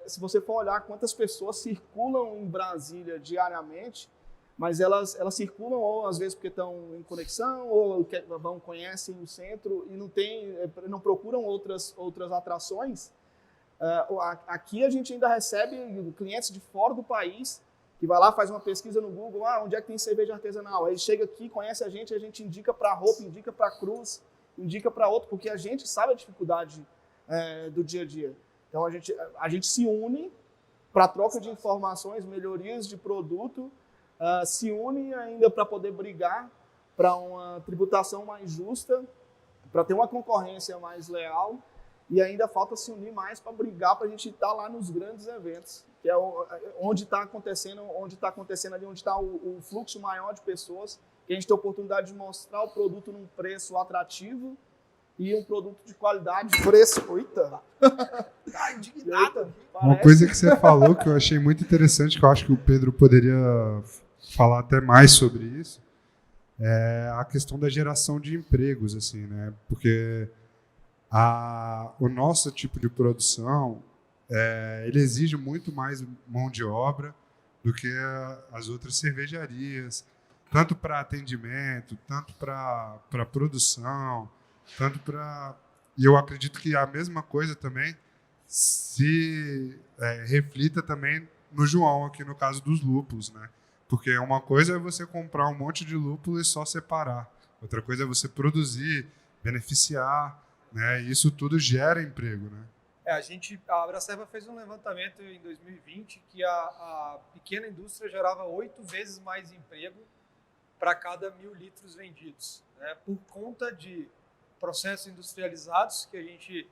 se você for olhar quantas pessoas circulam em Brasília diariamente, mas elas circulam ou às vezes porque estão em conexão ou conhecem o centro e não procuram outras atrações. Aqui a gente ainda recebe clientes de fora do país que vai lá, faz uma pesquisa no Google, onde é que tem cerveja artesanal? Aí chega aqui, conhece a gente indica para Roupa, indica para Cruz, indica para outro, porque a gente sabe a dificuldade do dia a dia. Então a gente se une para troca de informações, melhorias de produto, se une ainda para poder brigar para uma tributação mais justa, para ter uma concorrência mais leal, e ainda falta se unir mais para brigar para a gente estar lá nos grandes eventos, que é onde está acontecendo ali, onde está o fluxo maior de pessoas, que a gente tem a oportunidade de mostrar o produto num preço atrativo e um produto de qualidade. Preço, eita! Tá indignado. Uma coisa que você falou que eu achei muito interessante, que eu acho que o Pedro poderia falar até mais sobre isso, é a questão da geração de empregos, assim, né? Porque o nosso tipo de produção, ele exige muito mais mão de obra do que as outras cervejarias, tanto para atendimento, tanto para produção, tanto para... E eu acredito que a mesma coisa também se reflita também no João, aqui no caso dos lúpulos, né? Porque uma coisa é você comprar um monte de lúpulo e só separar. Outra coisa é você produzir, beneficiar, né? E isso tudo gera emprego, né? A Abracerva fez um levantamento em 2020 que a pequena indústria gerava 8 vezes mais emprego para cada 1.000 litros vendidos, né? Por conta de processos industrializados que a gente,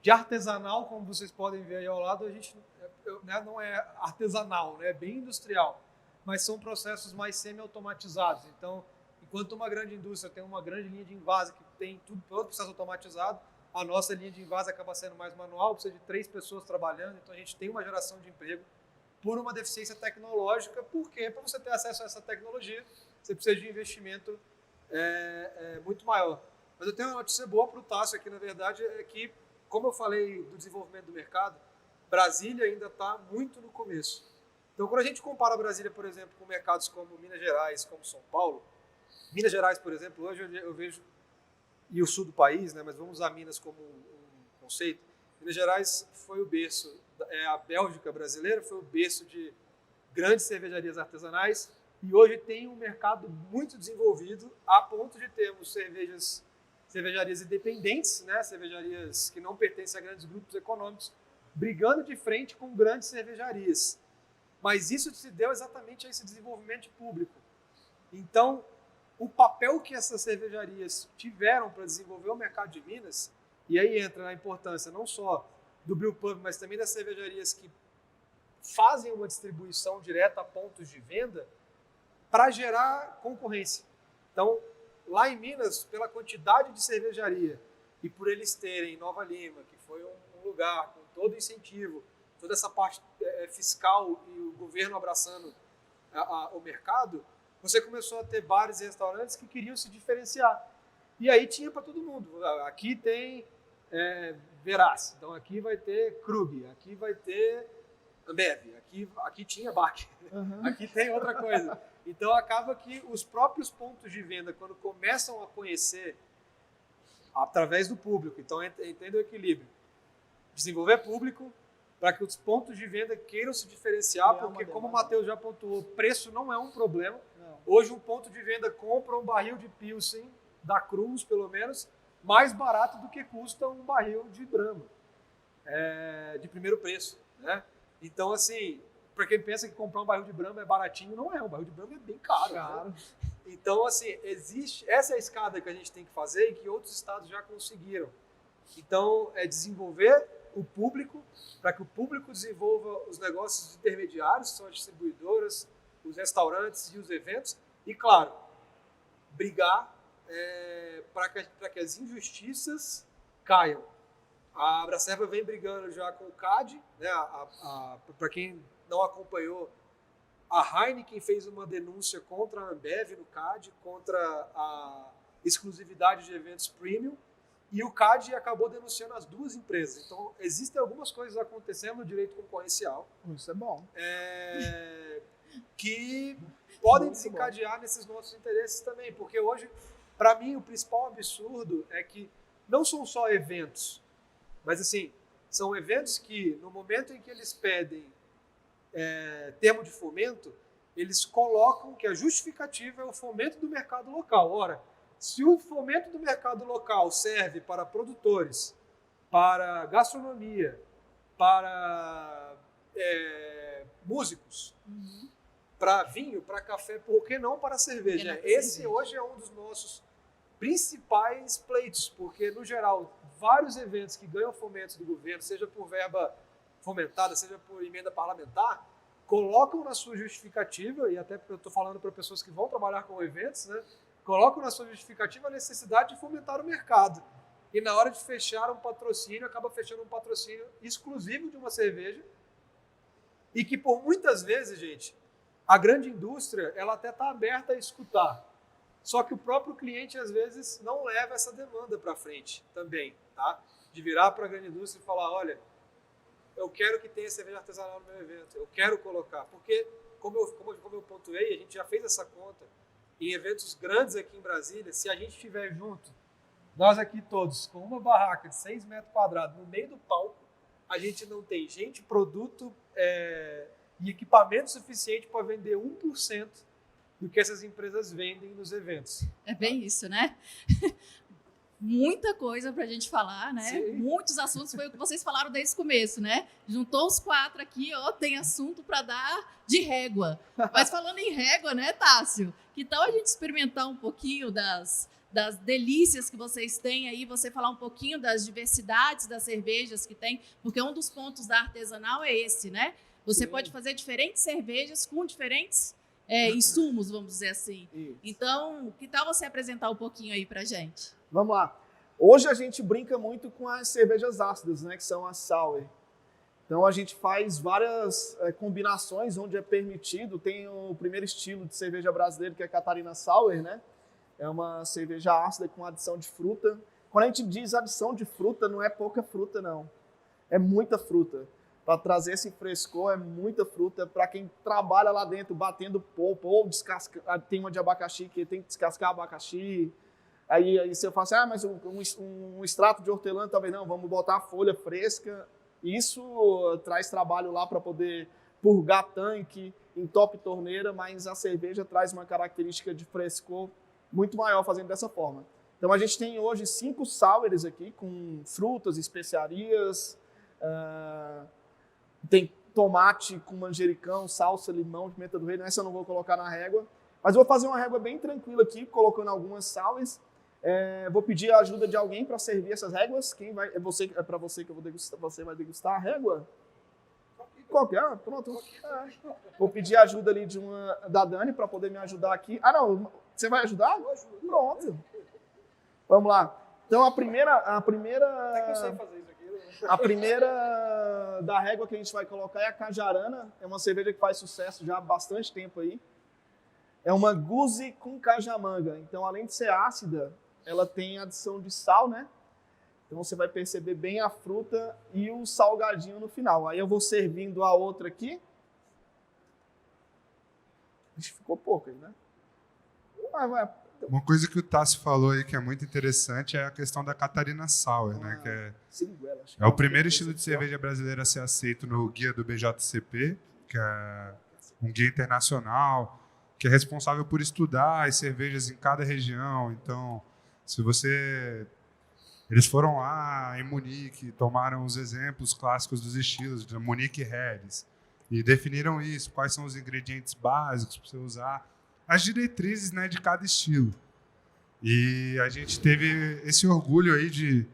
de artesanal, como vocês podem ver aí ao lado, a gente não é artesanal, né? É bem industrial, mas são processos mais semi-automatizados. Então, enquanto uma grande indústria tem uma grande linha de envase que tem todo o processo automatizado, a nossa linha de envase acaba sendo mais manual, precisa de 3 pessoas trabalhando, então a gente tem uma geração de emprego por uma deficiência tecnológica, porque para você ter acesso a essa tecnologia, você precisa de investimento muito maior. Mas eu tenho uma notícia boa para o Tássio aqui, na verdade, é que, como eu falei do desenvolvimento do mercado, Brasília ainda está muito no começo. Então, quando a gente compara Brasília, por exemplo, com mercados como Minas Gerais, como São Paulo, Minas Gerais, por exemplo, hoje eu vejo, e o sul do país, né, mas vamos usar Minas como um conceito, Minas Gerais foi o berço, a Bélgica brasileira foi o berço de grandes cervejarias artesanais, e hoje tem um mercado muito desenvolvido, a ponto de termos cervejarias independentes, né, cervejarias que não pertencem a grandes grupos econômicos, brigando de frente com grandes cervejarias. Mas isso se deu exatamente a esse desenvolvimento público. Então, o papel que essas cervejarias tiveram para desenvolver o mercado de Minas, e aí entra a importância não só do brewpub, mas também das cervejarias que fazem uma distribuição direta a pontos de venda, para gerar concorrência. Então, lá em Minas, pela quantidade de cervejaria e por eles terem Nova Lima, que foi um lugar com todo o incentivo, toda essa parte fiscal e o governo abraçando o mercado, você começou a ter bares e restaurantes que queriam se diferenciar. E aí tinha para todo mundo. Aqui tem Veraz, então aqui vai ter Krug, aqui vai ter Ambev, aqui tinha Bach, aqui tem outra coisa. Então acaba que os próprios pontos de venda, quando começam a conhecer através do público, então entenda o equilíbrio, desenvolver público para que os pontos de venda queiram se diferenciar, porque como o Matheus já pontuou, preço não é um problema. Não. Hoje um ponto de venda compra um barril de Pilsen, da Cruz pelo menos, mais barato do que custa um barril de Brahma, de primeiro preço, né? Então, assim, para quem pensa que comprar um barril de Brahma é baratinho, não é. Um barril de Brahma é bem caro. Né? Então, assim, essa é a escada que a gente tem que fazer e que outros estados já conseguiram. Então, é desenvolver o público, para que o público desenvolva os negócios intermediários, que são as distribuidoras, os restaurantes e os eventos, e, claro, brigar para que as injustiças caiam. A Abracerva vem brigando já com o CAD, né? Para quem não acompanhou, a Heineken fez uma denúncia contra a Ambev no CAD, contra a exclusividade de eventos premium, e o CAD acabou denunciando as duas empresas. Então, existem algumas coisas acontecendo no direito concorrencial. Isso é bom. Que podem desencadear nesses nossos interesses também. Porque hoje, para mim, o principal absurdo é que não são só eventos, mas assim, são eventos que, no momento em que eles pedem termo de fomento, eles colocam que a justificativa é o fomento do mercado local. Ora, se o fomento do mercado local serve para produtores, para gastronomia, para músicos, para vinho, para café, por que não para cerveja? Esse hoje é um dos nossos principais pleitos, porque, no geral, vários eventos que ganham fomentos do governo, seja por verba fomentada, seja por emenda parlamentar, colocam na sua justificativa, e até eu estou falando para pessoas que vão trabalhar com eventos, né, colocam na sua justificativa a necessidade de fomentar o mercado. E na hora de fechar um patrocínio, acaba fechando um patrocínio exclusivo de uma cerveja, e que por muitas vezes, gente, a grande indústria, ela até está aberta a escutar. Só que o próprio cliente, às vezes, não leva essa demanda para frente também, tá? De virar para a grande indústria e falar, olha, eu quero que tenha cerveja artesanal no meu evento, eu quero colocar. Porque, como eu pontuei, a gente já fez essa conta, em eventos grandes aqui em Brasília, se a gente estiver junto, nós aqui todos, com uma barraca de 6 metros quadrados no meio do palco, a gente não tem gente, produto e equipamento suficiente para vender 1% do que essas empresas vendem nos eventos. É bem isso, né? Muita coisa para a gente falar, né? Sim. Muitos assuntos, foi o que vocês falaram desde o começo, né? Juntou os 4 aqui, ó, tem assunto para dar de régua. Mas falando em régua, né, Tássio? Que tal a gente experimentar um pouquinho das delícias que vocês têm aí, você falar um pouquinho das diversidades das cervejas que tem, porque um dos pontos da artesanal é esse, né? Você pode fazer diferentes cervejas com diferentes insumos, vamos dizer assim. Isso. Então, que tal você apresentar um pouquinho aí pra gente? Vamos lá. Hoje a gente brinca muito com as cervejas ácidas, né, que são as sour. Então a gente faz várias combinações onde é permitido. Tem o primeiro estilo de cerveja brasileiro, que é a Catarina Sour, né? É uma cerveja ácida com adição de fruta. Quando a gente diz adição de fruta, não é pouca fruta, não. É muita fruta. Para trazer esse frescor, é muita fruta. Para quem trabalha lá dentro, batendo polpa, ou descascar, tem uma de abacaxi, que tem que descascar abacaxi. Aí você fala assim, mas um extrato de hortelã, talvez não, vamos botar a folha fresca. Isso traz trabalho lá para poder purgar tanque, entope torneira, mas a cerveja traz uma característica de frescor muito maior fazendo dessa forma. Então a gente tem hoje 5 sours aqui, com frutas, especiarias, tem tomate com manjericão, salsa, limão, pimenta do reino. Essa eu não vou colocar na régua, mas eu vou fazer uma régua bem tranquila aqui, colocando algumas sours. Vou pedir a ajuda de alguém para servir essas réguas. Quem vai? É para você que eu vou degustar. Você vai degustar a régua? Qualquer? Pronto. Vou pedir a ajuda ali da Dani para poder me ajudar aqui. Ah, não. Você vai ajudar? Pronto. Vamos lá. Então a primeira Até que eu sei fazer isso aqui, né? a primeira da régua que a gente vai colocar é a Cajarana. É uma cerveja que faz sucesso já há bastante tempo aí. É uma Guzi com cajamanga. Então, além de ser ácida, ela tem adição de sal, né? Então você vai perceber bem a fruta e o salgadinho no final. Aí eu vou servindo a outra aqui. Acho que ficou pouco aí, né? Uma coisa que o Tassi falou aí que é muito interessante é a questão da Catarina Sour, né? Que é o primeiro estilo de cerveja brasileira a ser aceito no guia do BJCP, que é um guia internacional, que é responsável por estudar as cervejas em cada região. Então, se você... Eles foram lá em Munique, tomaram os exemplos clássicos dos estilos, de Munique Helles, e definiram isso, quais são os ingredientes básicos para você usar, as diretrizes, né, de cada estilo. E a gente teve esse orgulho aí de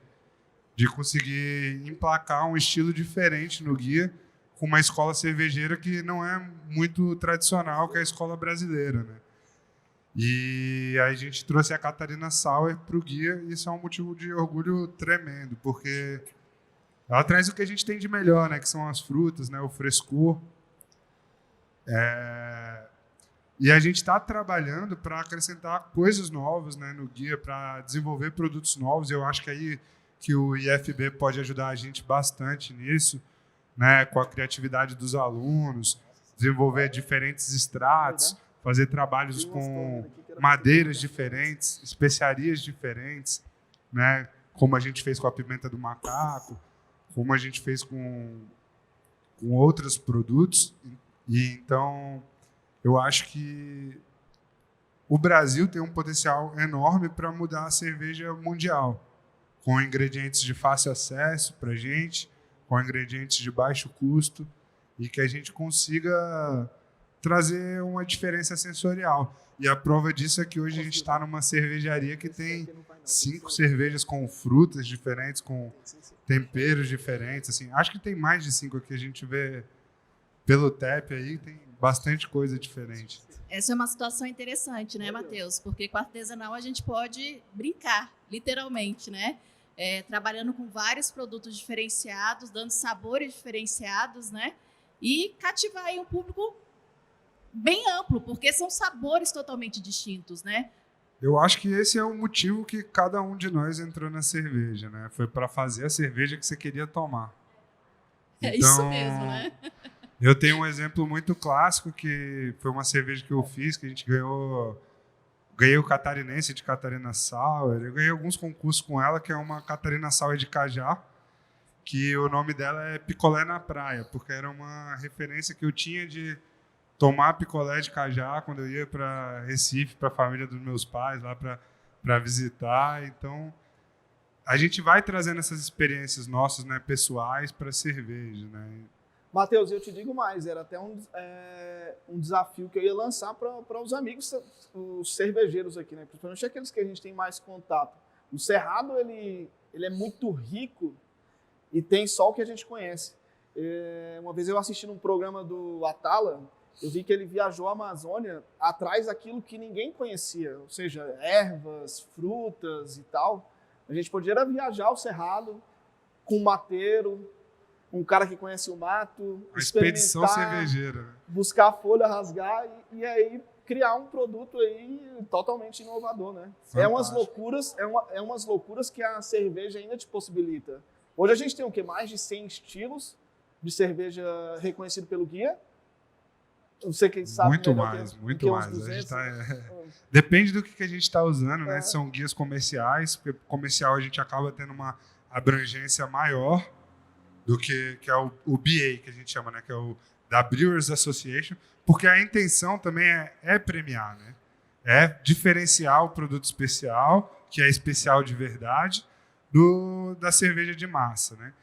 conseguir emplacar um estilo diferente no guia, com uma escola cervejeira que não é muito tradicional, que é a escola brasileira, né? E aí a gente trouxe a Catarina Sour para o guia, e isso é um motivo de orgulho tremendo, porque ela traz o que a gente tem de melhor, né? Que são as frutas, né? O frescor. E a gente está trabalhando para acrescentar coisas novas, né, no guia, para desenvolver produtos novos. Eu acho que aí que o IFB pode ajudar a gente bastante nisso, né, com a criatividade dos alunos, desenvolver diferentes extratos, fazer trabalhos com madeiras diferentes, especiarias diferentes, né, como a gente fez com a pimenta do macaco, como a gente fez com outros produtos. E então eu acho que o Brasil tem um potencial enorme para mudar a cerveja mundial, com ingredientes de fácil acesso para a gente, com ingredientes de baixo custo, e que a gente consiga trazer uma diferença sensorial. E a prova disso é que hoje a gente está numa cervejaria que tem 5 cervejas com frutas diferentes, com temperos diferentes. Assim, acho que tem mais de 5 aqui, a gente vê pelo TEP aí, tem bastante coisa diferente. Essa é uma situação interessante, né, Matheus? Porque com artesanal a gente pode brincar, literalmente, né? Trabalhando com vários produtos diferenciados, dando sabores diferenciados, né? E cativar aí um público bem amplo, porque são sabores totalmente distintos, né? Eu acho que esse é o motivo que cada um de nós entrou na cerveja, né? Foi para fazer a cerveja que você queria tomar. É isso mesmo, né? Eu tenho um exemplo muito clássico, que foi uma cerveja que eu fiz, que a gente ganhei o catarinense de Catarina Sour. Eu ganhei alguns concursos com ela, que é uma Catarina Sour de Cajá, que o nome dela é Picolé na Praia, porque era uma referência que eu tinha de tomar picolé de cajá quando eu ia para Recife, para a família dos meus pais, lá para visitar. Então, a gente vai trazendo essas experiências nossas, né, pessoais, para a cerveja, né? Matheus, eu te digo mais, era até um desafio que eu ia lançar para os amigos, os cervejeiros aqui, né? Principalmente aqueles que a gente tem mais contato. O Cerrado, ele é muito rico e tem só o que a gente conhece. Uma vez eu assisti num programa do Atala, eu vi que ele viajou a Amazônia atrás daquilo que ninguém conhecia, ou seja, ervas, frutas e tal. A gente podia viajar ao Cerrado com mateiro, um cara que conhece o mato, A expedição experimentar, cervejeira. Né? buscar a folha, rasgar e aí criar um produto aí totalmente inovador, né? É umas loucuras que a cerveja ainda te possibilita. Hoje a gente tem o quê? Mais de 100 estilos de cerveja reconhecido pelo guia. Você que sabe Muito melhor mais, que muito uns mais. 200, Depende do que a gente está usando, né? São guias comerciais, porque comercial a gente acaba tendo uma abrangência maior do que é o BA, que a gente chama, né? Que é o da Brewers Association, porque a intenção também é premiar, né? É diferenciar o produto especial, que é especial de verdade, da cerveja de massa, né?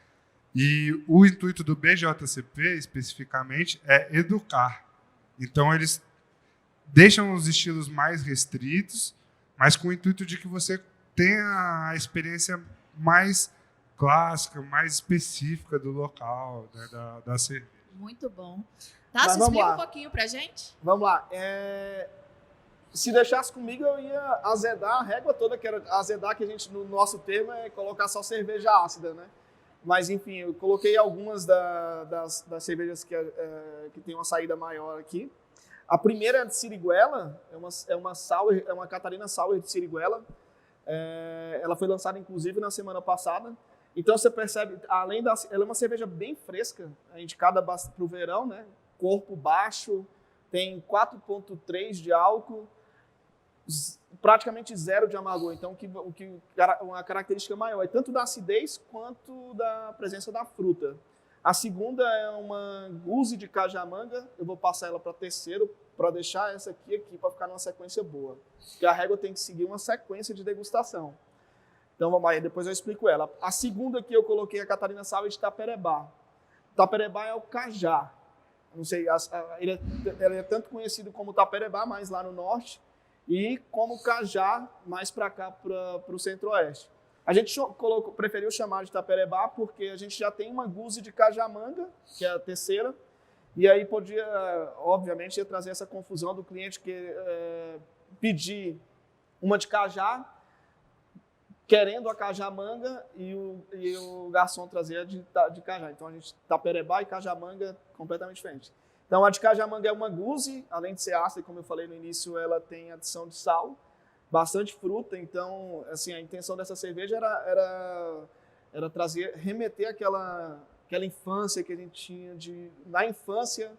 E o intuito do BJCP, especificamente, é educar. Então, eles deixam os estilos mais restritos, mas com o intuito de que você tenha a experiência mais clássica, mais específica do local, né, da cerveja. Muito bom. Mas Tássio, vamos explica lá. um pouquinho pra gente. Vamos lá. Se deixasse comigo, eu ia azedar a régua toda, que era azedar, que a gente, no nosso termo, é colocar só cerveja ácida, né? Mas, enfim, eu coloquei algumas das cervejas que tem uma saída maior aqui. A primeira é de Siriguela, é uma Catarina Sour de Siriguela. Ela foi lançada, inclusive, na semana passada. Então, você percebe, ela é uma cerveja bem fresca, indicada para o verão, né? Corpo baixo, tem 4,3 de álcool, praticamente zero de amargor. Então, uma característica maior é tanto da acidez quanto da presença da fruta. A segunda é uma Guzi de Cajamanga. Eu vou passar ela para terceiro, para deixar essa aqui para ficar numa sequência boa. Porque a régua tem que seguir uma sequência de degustação. Então, vamos aí, depois eu explico ela. A segunda que eu coloquei, a Catarina Sour de Taperebá. Taperebá é o cajá. Não sei, ele é tanto conhecido como Taperebá, mais lá no norte, e como cajá, mais para cá, para o centro-oeste. A gente preferiu chamar de Taperebá porque a gente já tem uma Guzi de Cajamanga, que é a terceira, e aí podia, obviamente, ia trazer essa confusão do cliente que pedir uma de cajá, querendo a Cajamanga, e o garçom trazer a de cajá. Então, a gente Taperebá e Cajamanga completamente diferente. Então, a de Cajamanga é uma Guzi, além de ser ácida, como eu falei no início, ela tem adição de sal, bastante fruta. Então, assim, a intenção dessa cerveja era remeter aquela infância que a gente tinha na infância,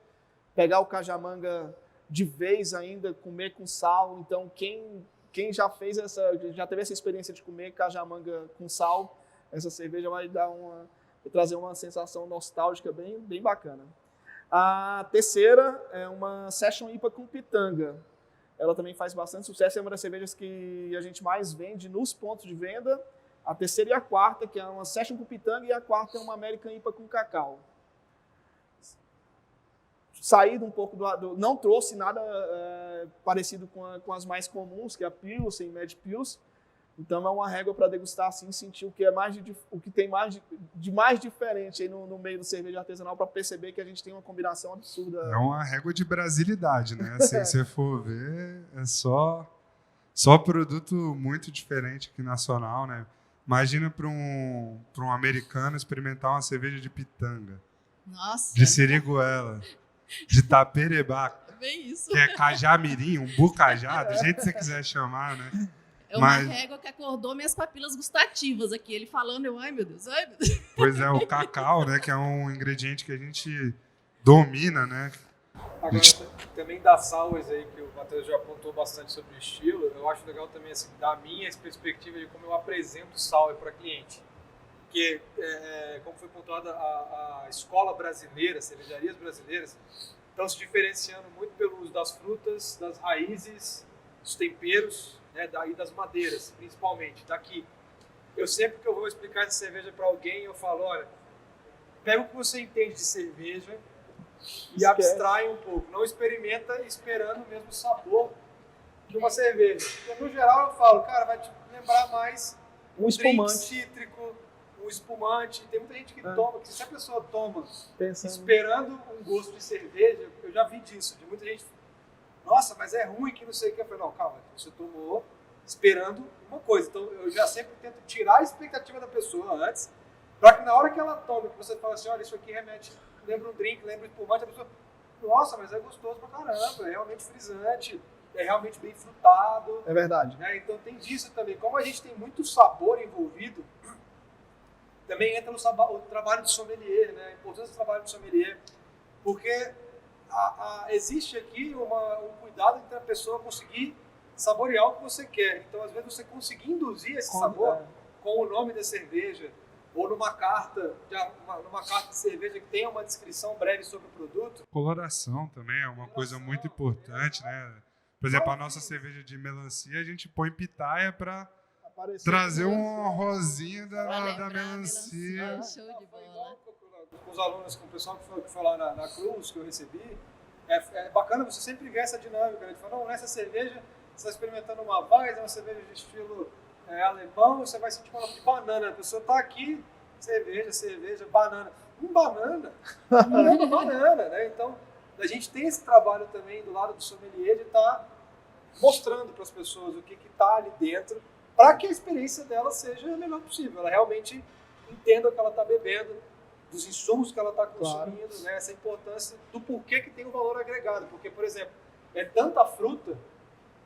pegar o Cajamanga de vez ainda, comer com sal. Então, quem já teve essa experiência de comer Cajamanga com sal, essa cerveja vai trazer uma sensação nostálgica bem, bem bacana. A terceira é uma Session IPA com pitanga. Ela também faz bastante sucesso, é uma das cervejas que a gente mais vende nos pontos de venda. A terceira e a quarta, que é uma Session com pitanga, e a quarta é uma American IPA com cacau. Saído um pouco não trouxe nada parecido com as mais comuns, que é a Pilsen, Mad Pils. Então é uma régua para degustar assim, sentir o que tem mais diferente aí no meio do cerveja artesanal, para perceber que a gente tem uma combinação absurda. É uma régua de brasilidade, né? Se você for ver, é só produto muito diferente aqui nacional, né? Imagina para um americano experimentar uma cerveja de pitanga. Nossa. De Siriguela. De Taperebá, Bem isso. que é cajamirim, um bucajá, do jeito que você quiser chamar, né? É uma régua que acordou minhas papilas gustativas aqui. Ele falando, ai meu Deus. Pois é, o cacau, né, que é um ingrediente que a gente domina, né? Agora, também das sours aí, que o Matheus já apontou bastante sobre o estilo, eu acho legal também, assim, da minha perspectiva de como eu apresento o sour para cliente. Porque, como foi pontuada, a escola brasileira, cervejarias brasileiras, estão se diferenciando muito pelo uso das frutas, das raízes, dos temperos, né, e das madeiras, principalmente. Daqui, eu sempre que eu vou explicar essa cerveja para alguém, eu falo, olha, pega o que você entende de cerveja e abstrai um pouco. Não experimenta esperando o mesmo sabor que uma cerveja. Porque, no geral, eu falo, cara, vai te lembrar mais um espumante cítrico, um espumante. Tem muita gente que toma, que se a pessoa toma pensando, esperando um gosto de cerveja, eu já vi disso, de muita gente, nossa, mas é ruim que não sei o que. Eu falei, não, calma, você tomou esperando uma coisa. Então eu já sempre tento tirar a expectativa da pessoa antes para que na hora que ela tome, que você fala assim, olha, isso aqui remete, lembra um drink, lembra um espumante, a pessoa, nossa, mas é gostoso pra caramba, é realmente frisante, é realmente bem frutado. É verdade. Né? Então tem disso também. Como a gente tem muito sabor envolvido, também entra o trabalho de sommelier, né? A importância do trabalho de sommelier, porque existe aqui um cuidado entre a pessoa conseguir saborear o que você quer. Então, às vezes, você conseguir induzir esse sabor com o nome da cerveja, ou numa carta de cerveja que tenha uma descrição breve sobre o produto. Coloração também é uma coisa muito importante, né? Por exemplo, a nossa cerveja de melancia, a gente põe pitaia para trazer uma rosinha da melancia. Show de bola. Com os alunos, com o pessoal que foi lá na Cruz, que eu recebi, é bacana você sempre ver essa dinâmica. Ele fala, não, nessa cerveja, você está experimentando uma Weiss, é uma cerveja de estilo alemão, você vai sentir uma nota de banana. A pessoa está aqui, cerveja, banana. Banana? Não, banana, né? Então, a gente tem esse trabalho também do lado do sommelier de estar mostrando para as pessoas o que está ali dentro, para que a experiência dela seja a melhor possível. Ela realmente entenda o que ela está bebendo, dos insumos que ela está consumindo, claro. Né? Essa importância do porquê que tem o valor agregado. Porque, por exemplo, é tanta fruta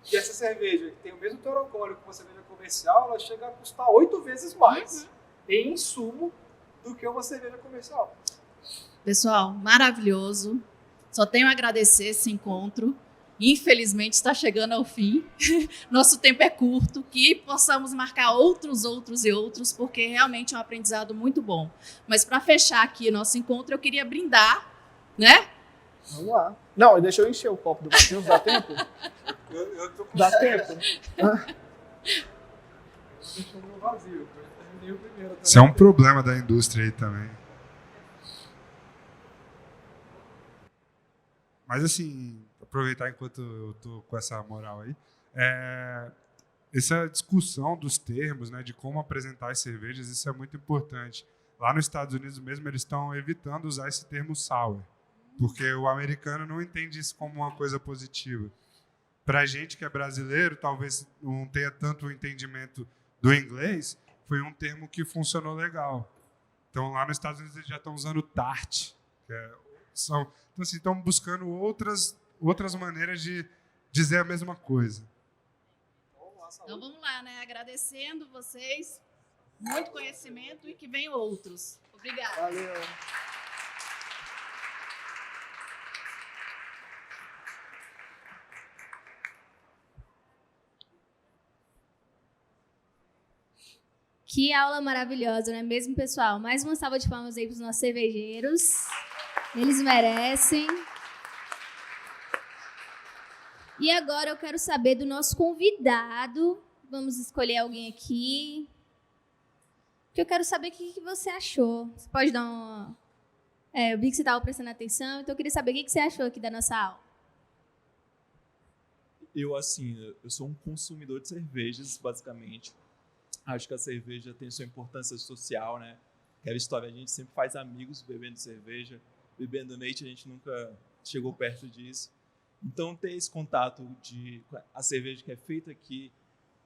que essa cerveja, que tem o mesmo teor alcoólico que uma cerveja comercial, ela chega a custar 8 vezes mais em insumo do que uma cerveja comercial. Pessoal, maravilhoso. Só tenho a agradecer esse encontro. Infelizmente está chegando ao fim. Nosso tempo é curto, que possamos marcar outros, porque realmente é um aprendizado muito bom. Mas para fechar aqui o nosso encontro, eu queria brindar, né? Vamos lá. Não, deixa eu encher o copo do Matheus, dá tempo? Eu tô com Dá tempo? deixando vazio, eu terminei o primeiro. Isso é um problema da indústria aí também. Mas assim, aproveitar enquanto eu tô com essa moral aí, essa discussão dos termos, né, de como apresentar as cervejas, isso é muito importante. Lá nos Estados Unidos mesmo, eles estão evitando usar esse termo sour, porque o americano não entende isso como uma coisa positiva. Para a gente que é brasileiro, talvez não tenha tanto o entendimento do inglês, foi um termo que funcionou legal. Então, lá nos Estados Unidos, eles já estão usando tart, então, assim, estão buscando outras maneiras de dizer a mesma coisa. Então, vamos lá, né? Agradecendo vocês, muito conhecimento e que venham outros. Obrigada. Valeu. Que aula maravilhosa, não é mesmo, pessoal? Mais uma salva de palmas aí para os nossos cervejeiros. Eles merecem. E agora eu quero saber do nosso convidado. Vamos escolher alguém aqui. Que eu quero saber o que você achou. Você pode dar uma... eu vi que você estava prestando atenção, então eu queria saber o que você achou aqui da nossa aula. Eu sou um consumidor de cervejas, basicamente. Acho que a cerveja tem sua importância social, né? Aquela história, a gente sempre faz amigos bebendo cerveja. Bebendo leite, a gente nunca chegou perto disso. Então, ter esse contato com a cerveja que é feita aqui,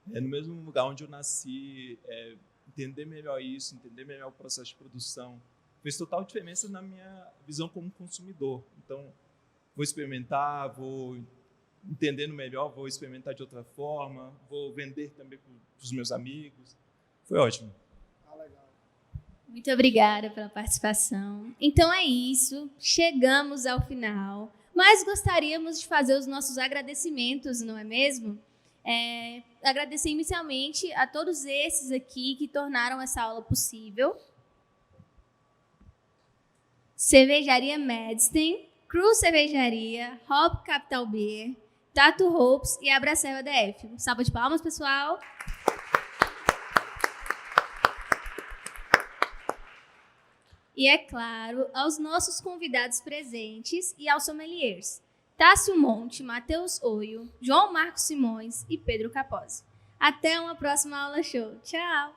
no mesmo lugar onde eu nasci, entender melhor isso, entender melhor o processo de produção, fez total diferença na minha visão como consumidor. Então, vou experimentar, vou entendendo melhor, vou experimentar de outra forma, vou vender também para os meus amigos. Foi ótimo. Muito obrigada pela participação. Então é isso, chegamos ao final, mas gostaríamos de fazer os nossos agradecimentos, não é mesmo? Agradecer inicialmente a todos esses aqui que tornaram essa aula possível. Cervejaria Madstein, Cruz Cervejaria, Hop Capital Beer, Tattoo Hopes e Abracerva DF. Salva de palmas, pessoal. E, é claro, aos nossos convidados presentes e aos sommeliers, Tássio Monte, Matheus Oio, João Marcos Simões e Pedro Capozzi. Até uma próxima aula show. Tchau!